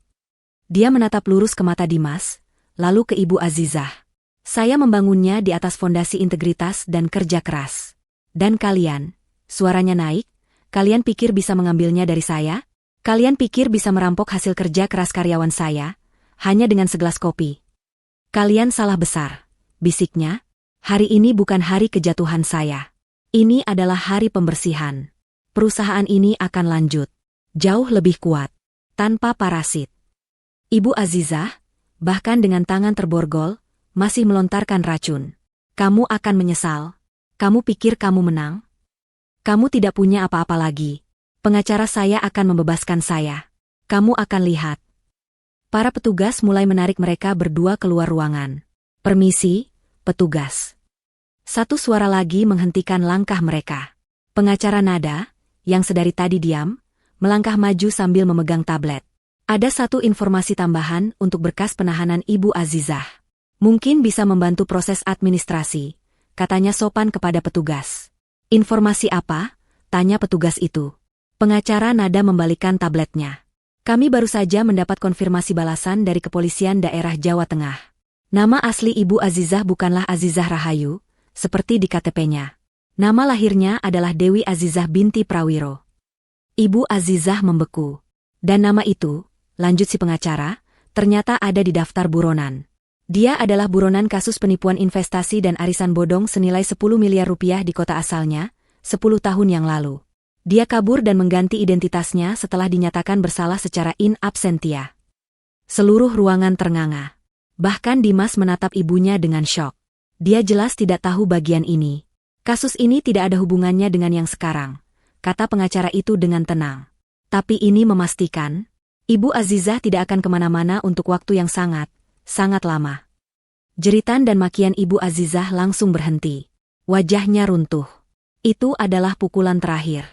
Dia menatap lurus ke mata Dimas, lalu ke Ibu Azizah. "Saya membangunnya di atas fondasi integritas dan kerja keras. Dan kalian," suaranya naik, "kalian pikir bisa mengambilnya dari saya? Kalian pikir bisa merampok hasil kerja keras karyawan saya, hanya dengan segelas kopi? Kalian salah besar," bisiknya. "Hari ini bukan hari kejatuhan saya. Ini adalah hari pembersihan. Perusahaan ini akan lanjut. Jauh lebih kuat. Tanpa parasit." Ibu Azizah, bahkan dengan tangan terborgol, masih melontarkan racun. "Kamu akan menyesal. Kamu pikir kamu menang? Kamu tidak punya apa-apa lagi. Pengacara saya akan membebaskan saya. Kamu akan lihat." Para petugas mulai menarik mereka berdua keluar ruangan. "Permisi, petugas." Satu suara lagi menghentikan langkah mereka. Pengacara Nada, yang sedari tadi diam, melangkah maju sambil memegang tablet. "Ada satu informasi tambahan untuk berkas penahanan Ibu Azizah. Mungkin bisa membantu proses administrasi," katanya sopan kepada petugas. "Informasi apa?" tanya petugas itu. Pengacara Nada membalikkan tabletnya. "Kami baru saja mendapat konfirmasi balasan dari Kepolisian Daerah Jawa Tengah. Nama asli Ibu Azizah bukanlah Azizah Rahayu, seperti di KTP-nya. Nama lahirnya adalah Dewi Azizah binti Prawiro." Ibu Azizah membeku. "Dan nama itu," lanjut si pengacara, "ternyata ada di daftar buronan. Dia adalah buronan kasus penipuan investasi dan arisan bodong senilai 10 miliar rupiah di kota asalnya, 10 tahun yang lalu. Dia kabur dan mengganti identitasnya setelah dinyatakan bersalah secara in absentia." Seluruh ruangan ternganga. Bahkan Dimas menatap ibunya dengan syok. Dia jelas tidak tahu bagian ini. "Kasus ini tidak ada hubungannya dengan yang sekarang," kata pengacara itu dengan tenang. "Tapi ini memastikan, Ibu Azizah tidak akan kemana-mana untuk waktu yang sangat, sangat lama." Jeritan dan makian Ibu Azizah langsung berhenti. Wajahnya runtuh. Itu adalah pukulan terakhir.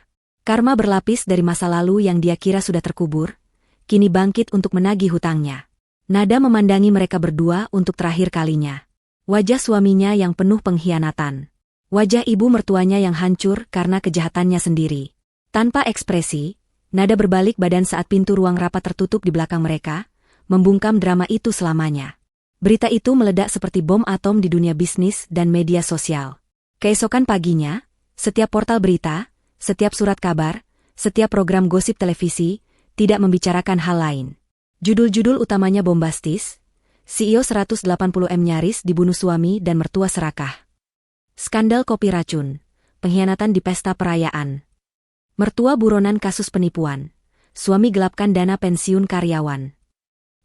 Karma berlapis dari masa lalu yang dia kira sudah terkubur, kini bangkit untuk menagih hutangnya. Nada memandangi mereka berdua untuk terakhir kalinya. Wajah suaminya yang penuh pengkhianatan. Wajah ibu mertuanya yang hancur karena kejahatannya sendiri. Tanpa ekspresi, Nada berbalik badan saat pintu ruang rapat tertutup di belakang mereka, membungkam drama itu selamanya. Berita itu meledak seperti bom atom di dunia bisnis dan media sosial. Keesokan paginya, setiap portal berita, setiap surat kabar, setiap program gosip televisi, tidak membicarakan hal lain. Judul-judul utamanya bombastis, CEO 180M nyaris dibunuh suami dan mertua serakah. Skandal kopi racun, pengkhianatan di pesta perayaan. Mertua buronan kasus penipuan, suami gelapkan dana pensiun karyawan.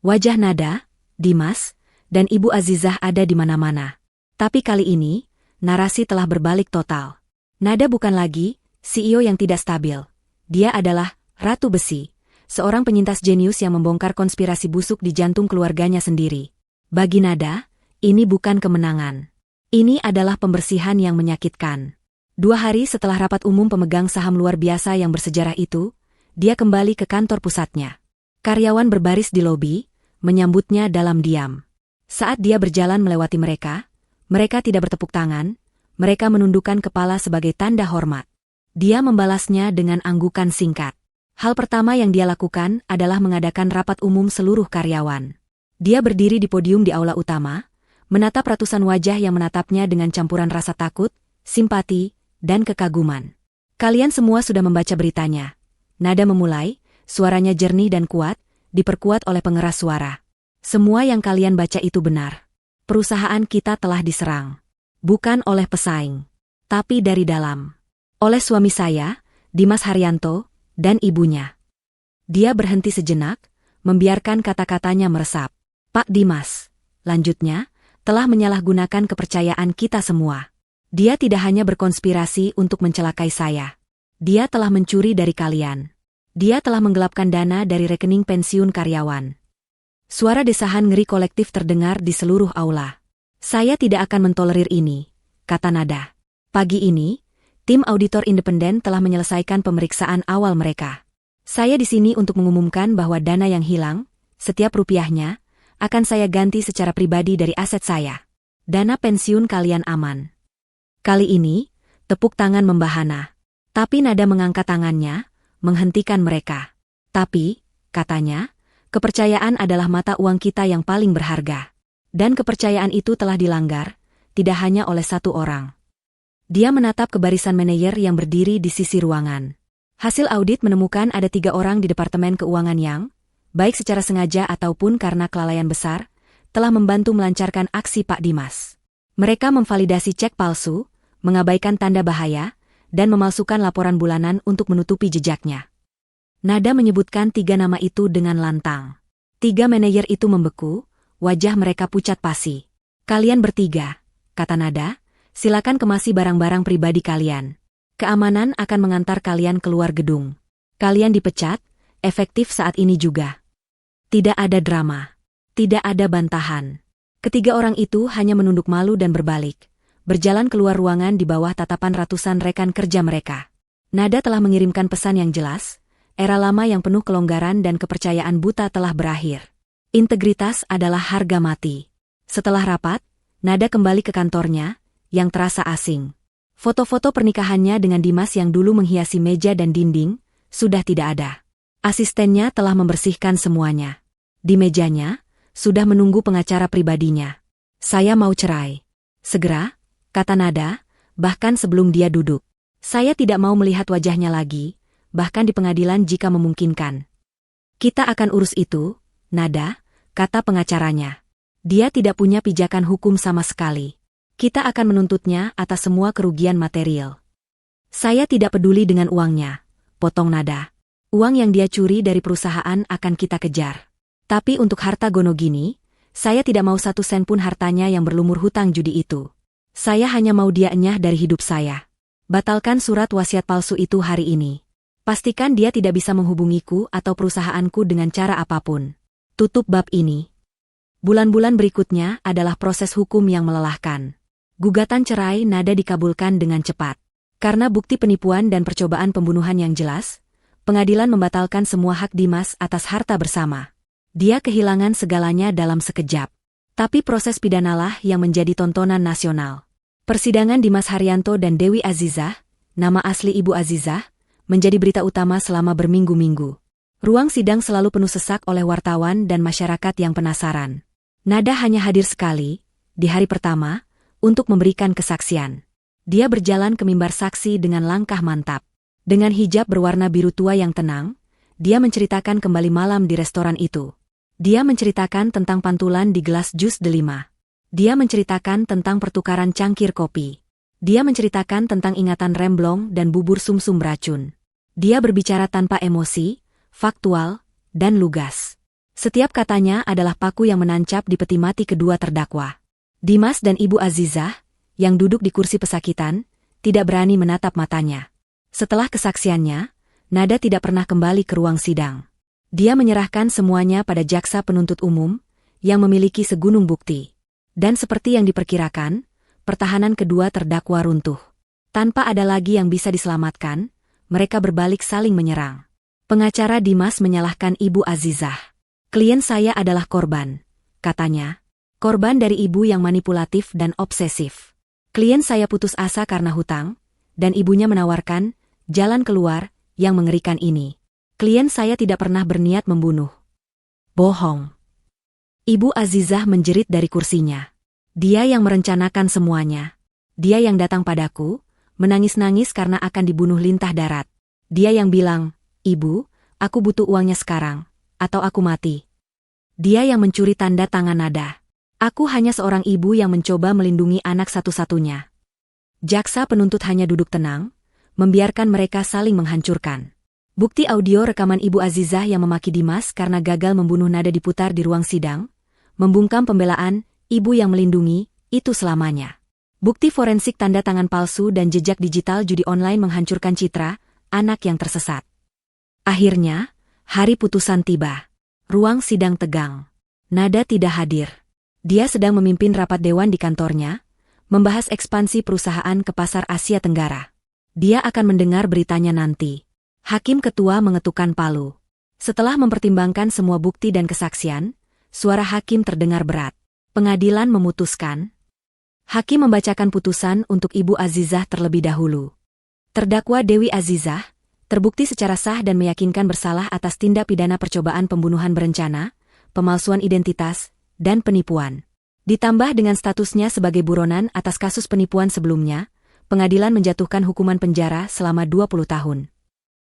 Wajah Nada, Dimas, dan Ibu Azizah ada di mana-mana. Tapi kali ini, narasi telah berbalik total. Nada bukan lagi CEO yang tidak stabil. Dia adalah Ratu Besi, seorang penyintas jenius yang membongkar konspirasi busuk di jantung keluarganya sendiri. Bagi Nada, ini bukan kemenangan. Ini adalah pembersihan yang menyakitkan. 2 hari setelah rapat umum pemegang saham luar biasa yang bersejarah itu, dia kembali ke kantor pusatnya. Karyawan berbaris di lobi, menyambutnya dalam diam. Saat dia berjalan melewati mereka tidak bertepuk tangan, mereka menundukkan kepala sebagai tanda hormat. Dia membalasnya dengan anggukan singkat. Hal pertama yang dia lakukan adalah mengadakan rapat umum seluruh karyawan. Dia berdiri di podium di aula utama, menatap ratusan wajah yang menatapnya dengan campuran rasa takut, simpati, dan kekaguman. "Kalian semua sudah membaca beritanya," Nada memulai, suaranya jernih dan kuat, diperkuat oleh pengeras suara. Semua yang kalian baca itu benar. Perusahaan kita telah diserang. Bukan oleh pesaing, tapi dari dalam. Oleh suami saya, Dimas Haryanto, dan ibunya. Dia berhenti sejenak, membiarkan kata-katanya meresap. Pak Dimas, lanjutnya, telah menyalahgunakan kepercayaan kita semua. Dia tidak hanya berkonspirasi untuk mencelakai saya. Dia telah mencuri dari kalian. Dia telah menggelapkan dana dari rekening pensiun karyawan. Suara desahan ngeri kolektif terdengar di seluruh aula. Saya tidak akan mentolerir ini, kata Nada. Pagi ini, tim auditor independen telah menyelesaikan pemeriksaan awal mereka. Saya di sini untuk mengumumkan bahwa dana yang hilang, setiap rupiahnya, akan saya ganti secara pribadi dari aset saya. Dana pensiun kalian aman. Kali ini, tepuk tangan membahana. Tapi Nada mengangkat tangannya, menghentikan mereka. Tapi, katanya, kepercayaan adalah mata uang kita yang paling berharga. Dan kepercayaan itu telah dilanggar, tidak hanya oleh satu orang. Dia menatap ke barisan manajer yang berdiri di sisi ruangan. Hasil audit menemukan ada 3 orang di Departemen Keuangan yang, baik secara sengaja ataupun karena kelalaian besar, telah membantu melancarkan aksi Pak Dimas. Mereka memvalidasi cek palsu, mengabaikan tanda bahaya, dan memalsukan laporan bulanan untuk menutupi jejaknya. Nada menyebutkan 3 nama itu dengan lantang. 3 manajer itu membeku, wajah mereka pucat pasi. Kalian bertiga, kata Nada, silakan kemasi barang-barang pribadi kalian. Keamanan akan mengantar kalian keluar gedung. Kalian dipecat, efektif saat ini juga. Tidak ada drama. Tidak ada bantahan. Ketiga orang itu hanya menunduk malu dan berbalik. Berjalan keluar ruangan di bawah tatapan ratusan rekan kerja mereka. Nada telah mengirimkan pesan yang jelas, era lama yang penuh kelonggaran dan kepercayaan buta telah berakhir. Integritas adalah harga mati. Setelah rapat, Nada kembali ke kantornya, yang terasa asing. Foto-foto pernikahannya dengan Dimas yang dulu menghiasi meja dan dinding, sudah tidak ada. Asistennya telah membersihkan semuanya. Di mejanya, sudah menunggu pengacara pribadinya. Saya mau cerai. Segera, kata Nada, bahkan sebelum dia duduk. Saya tidak mau melihat wajahnya lagi, bahkan di pengadilan jika memungkinkan. Kita akan urus itu, Nada, kata pengacaranya. Dia tidak punya pijakan hukum sama sekali. Kita akan menuntutnya atas semua kerugian material. Saya tidak peduli dengan uangnya, potong Nada. Uang yang dia curi dari perusahaan akan kita kejar. Tapi untuk harta Gonogini, saya tidak mau 1 sen pun hartanya yang berlumur hutang judi itu. Saya hanya mau dia enyah dari hidup saya. Batalkan surat wasiat palsu itu hari ini. Pastikan dia tidak bisa menghubungiku atau perusahaanku dengan cara apapun. Tutup bab ini. Bulan-bulan berikutnya adalah proses hukum yang melelahkan. Gugatan cerai Nada dikabulkan dengan cepat. Karena bukti penipuan dan percobaan pembunuhan yang jelas, pengadilan membatalkan semua hak Dimas atas harta bersama. Dia kehilangan segalanya dalam sekejap. Tapi proses pidanalah yang menjadi tontonan nasional. Persidangan Dimas Haryanto dan Dewi Azizah, nama asli Ibu Azizah, menjadi berita utama selama berminggu-minggu. Ruang sidang selalu penuh sesak oleh wartawan dan masyarakat yang penasaran. Nada hanya hadir sekali, di hari pertama, untuk memberikan kesaksian. Dia berjalan ke mimbar saksi dengan langkah mantap. Dengan hijab berwarna biru tua yang tenang, dia menceritakan kembali malam di restoran itu. Dia menceritakan tentang pantulan di gelas jus delima. Dia menceritakan tentang pertukaran cangkir kopi. Dia menceritakan tentang ingatan remblong dan bubur sumsum beracun. Dia berbicara tanpa emosi, faktual, dan lugas. Setiap katanya adalah paku yang menancap di peti mati kedua terdakwa. Dimas dan Ibu Azizah, yang duduk di kursi pesakitan, tidak berani menatap matanya. Setelah kesaksiannya, Nada tidak pernah kembali ke ruang sidang. Dia menyerahkan semuanya pada jaksa penuntut umum, yang memiliki segunung bukti. Dan seperti yang diperkirakan, pertahanan kedua terdakwa runtuh. Tanpa ada lagi yang bisa diselamatkan, mereka berbalik saling menyerang. Pengacara Dimas menyalahkan Ibu Azizah. Klien saya adalah korban, katanya. Korban dari ibu yang manipulatif dan obsesif. Klien saya putus asa karena hutang, dan ibunya menawarkan jalan keluar yang mengerikan ini. Klien saya tidak pernah berniat membunuh. Bohong. Ibu Azizah menjerit dari kursinya. Dia yang merencanakan semuanya. Dia yang datang padaku, menangis-nangis karena akan dibunuh lintah darat. Dia yang bilang, Ibu, Aku butuh uangnya sekarang, atau aku mati. Dia yang mencuri tanda tangan Nada. Aku hanya seorang ibu yang mencoba melindungi anak satu-satunya. Jaksa penuntut hanya duduk tenang, membiarkan mereka saling menghancurkan. Bukti audio rekaman Ibu Azizah yang memaki Dimas karena gagal membunuh Nada diputar di ruang sidang, membungkam pembelaan, ibu yang melindungi, itu selamanya. Bukti forensik tanda tangan palsu dan jejak digital judi online menghancurkan citra anak yang tersesat. Akhirnya, hari putusan tiba. Ruang sidang tegang. Nada tidak hadir. Dia sedang memimpin rapat dewan di kantornya, membahas ekspansi perusahaan ke pasar Asia Tenggara. Dia akan mendengar beritanya nanti. Hakim ketua mengetukkan palu. Setelah mempertimbangkan semua bukti dan kesaksian, suara hakim terdengar berat. Pengadilan memutuskan. Hakim membacakan putusan untuk Ibu Azizah terlebih dahulu. Terdakwa Dewi Azizah terbukti secara sah dan meyakinkan bersalah atas tindak pidana percobaan pembunuhan berencana, pemalsuan identitas, dan penipuan. Ditambah dengan statusnya sebagai buronan atas kasus penipuan sebelumnya, pengadilan menjatuhkan hukuman penjara selama 20 tahun.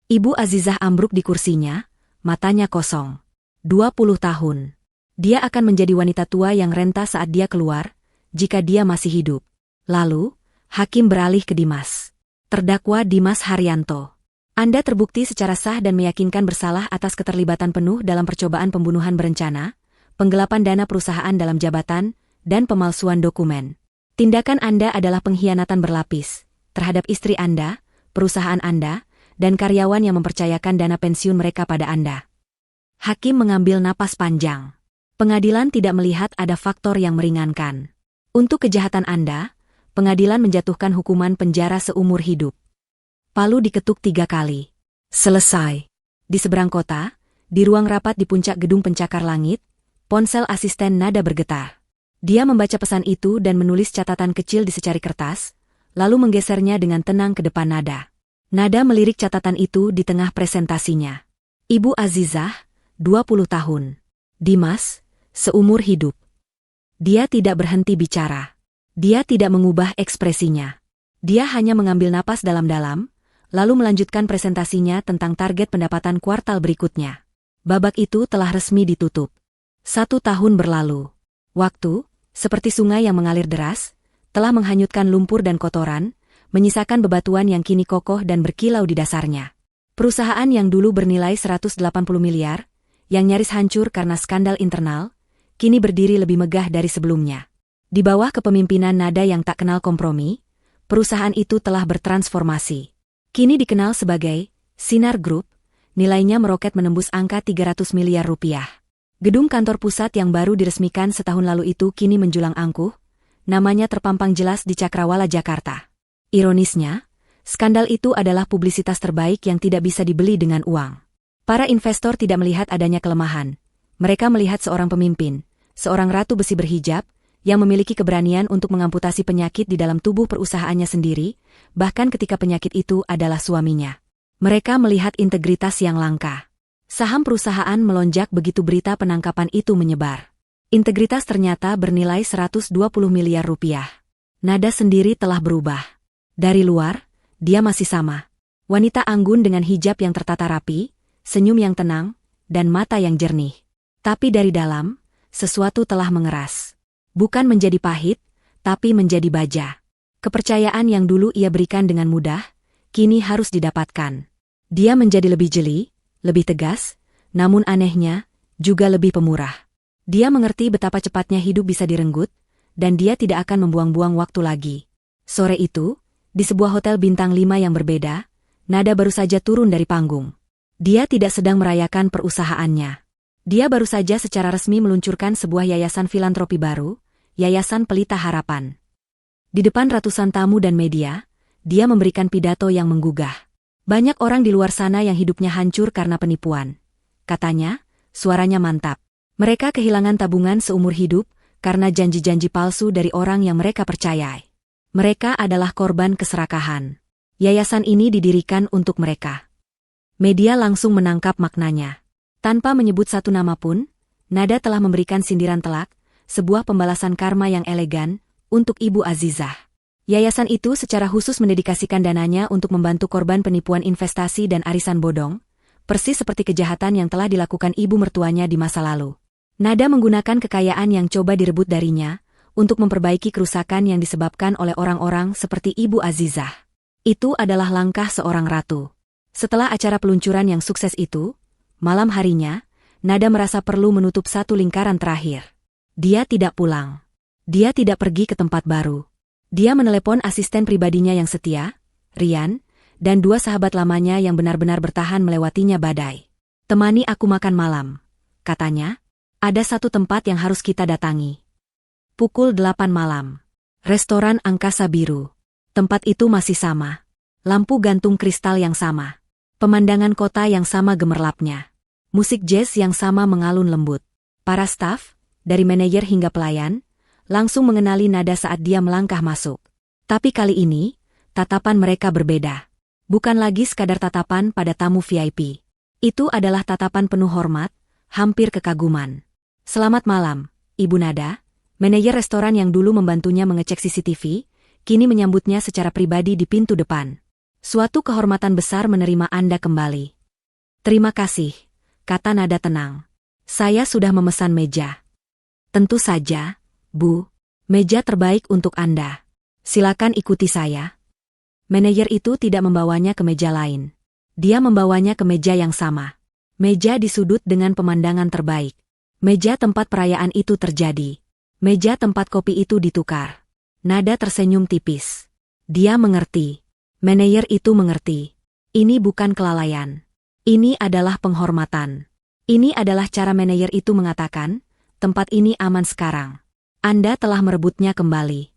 Ibu Azizah ambruk di kursinya, matanya kosong. 20 tahun. Dia akan menjadi wanita tua yang renta saat dia keluar, jika dia masih hidup. Lalu, hakim beralih ke Dimas. Terdakwa Dimas Haryanto. Anda terbukti secara sah dan meyakinkan bersalah atas keterlibatan penuh dalam percobaan pembunuhan berencana, penggelapan dana perusahaan dalam jabatan, dan pemalsuan dokumen. Tindakan Anda adalah pengkhianatan berlapis terhadap istri Anda, perusahaan Anda, dan karyawan yang mempercayakan dana pensiun mereka pada Anda. Hakim mengambil napas panjang. Pengadilan tidak melihat ada faktor yang meringankan. Untuk kejahatan Anda, pengadilan menjatuhkan hukuman penjara seumur hidup. Palu diketuk 3 kali. Selesai. Di seberang kota, di ruang rapat di puncak gedung pencakar langit, ponsel asisten Nada bergetar. Dia membaca pesan itu dan menulis catatan kecil di secari kertas, lalu menggesernya dengan tenang ke depan Nada. Nada melirik catatan itu di tengah presentasinya. Ibu Azizah, 20 tahun. Dimas, seumur hidup. Dia tidak berhenti bicara. Dia tidak mengubah ekspresinya. Dia hanya mengambil napas dalam-dalam, lalu melanjutkan presentasinya tentang target pendapatan kuartal berikutnya. Babak itu telah resmi ditutup. 1 tahun berlalu. Waktu, seperti sungai yang mengalir deras, telah menghanyutkan lumpur dan kotoran, menyisakan bebatuan yang kini kokoh dan berkilau di dasarnya. Perusahaan yang dulu bernilai 180 miliar, yang nyaris hancur karena skandal internal, kini berdiri lebih megah dari sebelumnya. Di bawah kepemimpinan Nada yang tak kenal kompromi, perusahaan itu telah bertransformasi. Kini dikenal sebagai Sinar Group, nilainya meroket menembus angka 300 miliar rupiah. Gedung kantor pusat yang baru diresmikan setahun lalu itu kini menjulang angkuh, namanya terpampang jelas di Cakrawala, Jakarta. Ironisnya, skandal itu adalah publisitas terbaik yang tidak bisa dibeli dengan uang. Para investor tidak melihat adanya kelemahan. Mereka melihat seorang pemimpin, seorang ratu besi berhijab, yang memiliki keberanian untuk mengamputasi penyakit di dalam tubuh perusahaannya sendiri, bahkan ketika penyakit itu adalah suaminya. Mereka melihat integritas yang langka. Saham perusahaan melonjak begitu berita penangkapan itu menyebar. Integritas ternyata bernilai 120 miliar rupiah. Nada sendiri telah berubah. Dari luar, dia masih sama. Wanita anggun dengan hijab yang tertata rapi, senyum yang tenang, dan mata yang jernih. Tapi dari dalam, sesuatu telah mengeras. Bukan menjadi pahit, tapi menjadi baja. Kepercayaan yang dulu ia berikan dengan mudah, kini harus didapatkan. Dia menjadi lebih jeli, lebih tegas, namun anehnya, juga lebih pemurah. Dia mengerti betapa cepatnya hidup bisa direnggut, dan dia tidak akan membuang-buang waktu lagi. Sore itu, di sebuah hotel bintang 5 yang berbeda, Nada baru saja turun dari panggung. Dia tidak sedang merayakan perusahaannya. Dia baru saja secara resmi meluncurkan sebuah yayasan filantropi baru, Yayasan Pelita Harapan. Di depan ratusan tamu dan media, dia memberikan pidato yang menggugah. Banyak orang di luar sana yang hidupnya hancur karena penipuan. Katanya, suaranya mantap. Mereka kehilangan tabungan seumur hidup karena janji-janji palsu dari orang yang mereka percayai. Mereka adalah korban keserakahan. Yayasan ini didirikan untuk mereka. Media langsung menangkap maknanya. Tanpa menyebut satu nama pun, Nada telah memberikan sindiran telak, sebuah pembalasan karma yang elegan, untuk Ibu Azizah. Yayasan itu secara khusus mendedikasikan dananya untuk membantu korban penipuan investasi dan arisan bodong, persis seperti kejahatan yang telah dilakukan ibu mertuanya di masa lalu. Nada menggunakan kekayaan yang coba direbut darinya untuk memperbaiki kerusakan yang disebabkan oleh orang-orang seperti Ibu Azizah. Itu adalah langkah seorang ratu. Setelah acara peluncuran yang sukses itu, malam harinya, Nada merasa perlu menutup satu lingkaran terakhir. Dia tidak pulang. Dia tidak pergi ke tempat baru. Dia menelepon asisten pribadinya yang setia, Rian, dan dua sahabat lamanya yang benar-benar bertahan melewatinya badai. "Temani aku makan malam," katanya. "Ada satu tempat yang harus kita datangi." Pukul 8 malam. Restoran Angkasa Biru. Tempat itu masih sama. Lampu gantung kristal yang sama. Pemandangan kota yang sama gemerlapnya. Musik jazz yang sama mengalun lembut. Para staf, dari manajer hingga pelayan, langsung mengenali Nada saat dia melangkah masuk. Tapi kali ini, tatapan mereka berbeda. Bukan lagi sekadar tatapan pada tamu VIP. Itu adalah tatapan penuh hormat, hampir kekaguman. "Selamat malam, Ibu Nada." Manajer restoran yang dulu membantunya mengecek CCTV, kini menyambutnya secara pribadi di pintu depan. "Suatu kehormatan besar menerima Anda kembali." "Terima kasih," kata Nada tenang. "Saya sudah memesan meja." "Tentu saja, Bu. Meja terbaik untuk Anda. Silakan ikuti saya." Manajer itu tidak membawanya ke meja lain. Dia membawanya ke meja yang sama. Meja di sudut dengan pemandangan terbaik. Meja tempat perayaan itu terjadi. Meja tempat kopi itu ditukar. Nada tersenyum tipis. Dia mengerti. Manajer itu mengerti. Ini bukan kelalaian. Ini adalah penghormatan. Ini adalah cara manajer itu mengatakan, tempat ini aman sekarang. Anda telah merebutnya kembali.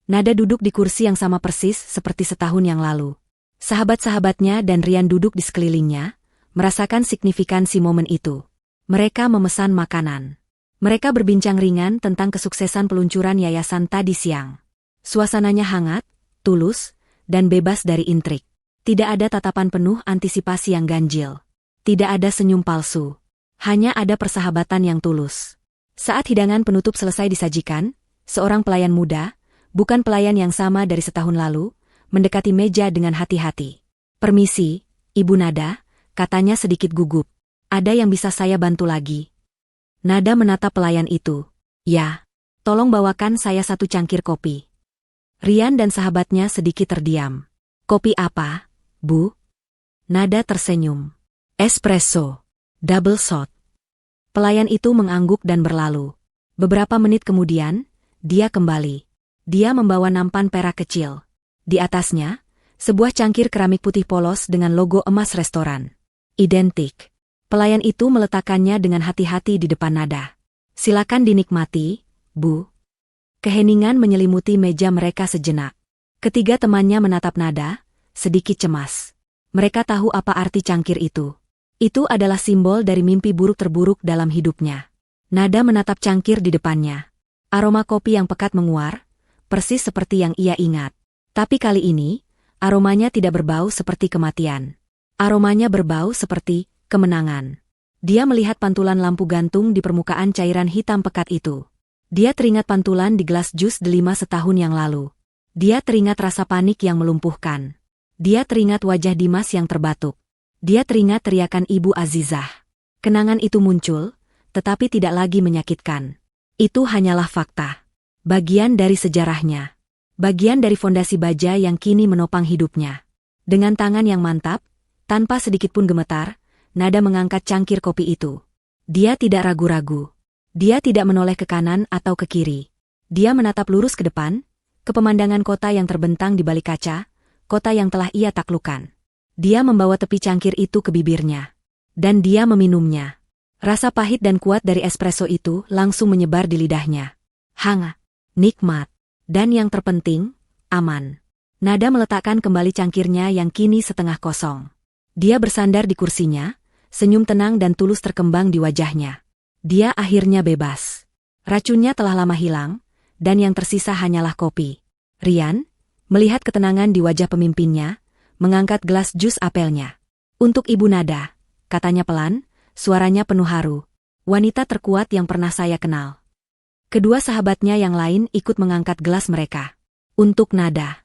Nada duduk di kursi yang sama persis seperti setahun yang lalu. Sahabat-sahabatnya dan Rian duduk di sekelilingnya, merasakan signifikansi momen itu. Mereka memesan makanan. Mereka berbincang ringan tentang kesuksesan peluncuran yayasan tadi siang. Suasananya hangat, tulus, dan bebas dari intrik. Tidak ada tatapan penuh antisipasi yang ganjil. Tidak ada senyum palsu. Hanya ada persahabatan yang tulus. Saat hidangan penutup selesai disajikan, seorang pelayan muda, bukan pelayan yang sama dari setahun lalu, mendekati meja dengan hati-hati. "Permisi, Ibu Nada," katanya sedikit gugup. "Ada yang bisa saya bantu lagi?" Nada menatap pelayan itu. "Ya, tolong bawakan saya satu cangkir kopi." Rian dan sahabatnya sedikit terdiam. "Kopi apa, Bu?" Nada tersenyum. "Espresso. Double shot." Pelayan itu mengangguk dan berlalu. Beberapa menit kemudian, dia kembali. Dia membawa nampan perak kecil. Di atasnya, sebuah cangkir keramik putih polos dengan logo emas restoran. Identik. Pelayan itu meletakkannya dengan hati-hati di depan Nada. "Silakan dinikmati, Bu." Keheningan menyelimuti meja mereka sejenak. Ketiga temannya menatap Nada, sedikit cemas. Mereka tahu apa arti cangkir itu. Itu adalah simbol dari mimpi buruk terburuk dalam hidupnya. Nada menatap cangkir di depannya. Aroma kopi yang pekat menguar, persis seperti yang ia ingat. Tapi kali ini, aromanya tidak berbau seperti kematian. Aromanya berbau seperti kemenangan. Dia melihat pantulan lampu gantung di permukaan cairan hitam pekat itu. Dia teringat pantulan di gelas jus delima setahun yang lalu. Dia teringat rasa panik yang melumpuhkan. Dia teringat wajah Dimas yang terbatuk. Dia teringat teriakan Ibu Azizah. Kenangan itu muncul, tetapi tidak lagi menyakitkan. Itu hanyalah fakta. Bagian dari sejarahnya. Bagian dari fondasi baja yang kini menopang hidupnya. Dengan tangan yang mantap, tanpa sedikit pun gemetar, Nada mengangkat cangkir kopi itu. Dia tidak ragu-ragu. Dia tidak menoleh ke kanan atau ke kiri. Dia menatap lurus ke depan, ke pemandangan kota yang terbentang di balik kaca, kota yang telah ia taklukkan. Dia membawa tepi cangkir itu ke bibirnya. Dan dia meminumnya. Rasa pahit dan kuat dari espresso itu langsung menyebar di lidahnya. Hangat, nikmat, dan yang terpenting, aman. Nada meletakkan kembali cangkirnya yang kini setengah kosong. Dia bersandar di kursinya, senyum tenang dan tulus terkembang di wajahnya. Dia akhirnya bebas. Racunnya telah lama hilang, dan yang tersisa hanyalah kopi. Rian, melihat ketenangan di wajah pemimpinnya, mengangkat gelas jus apelnya. "Untuk Ibu Nada," katanya pelan, suaranya penuh haru. "Wanita terkuat yang pernah saya kenal." Kedua sahabatnya yang lain ikut mengangkat gelas mereka. "Untuk Nada."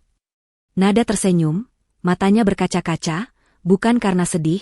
Nada tersenyum, matanya berkaca-kaca, bukan karena sedih,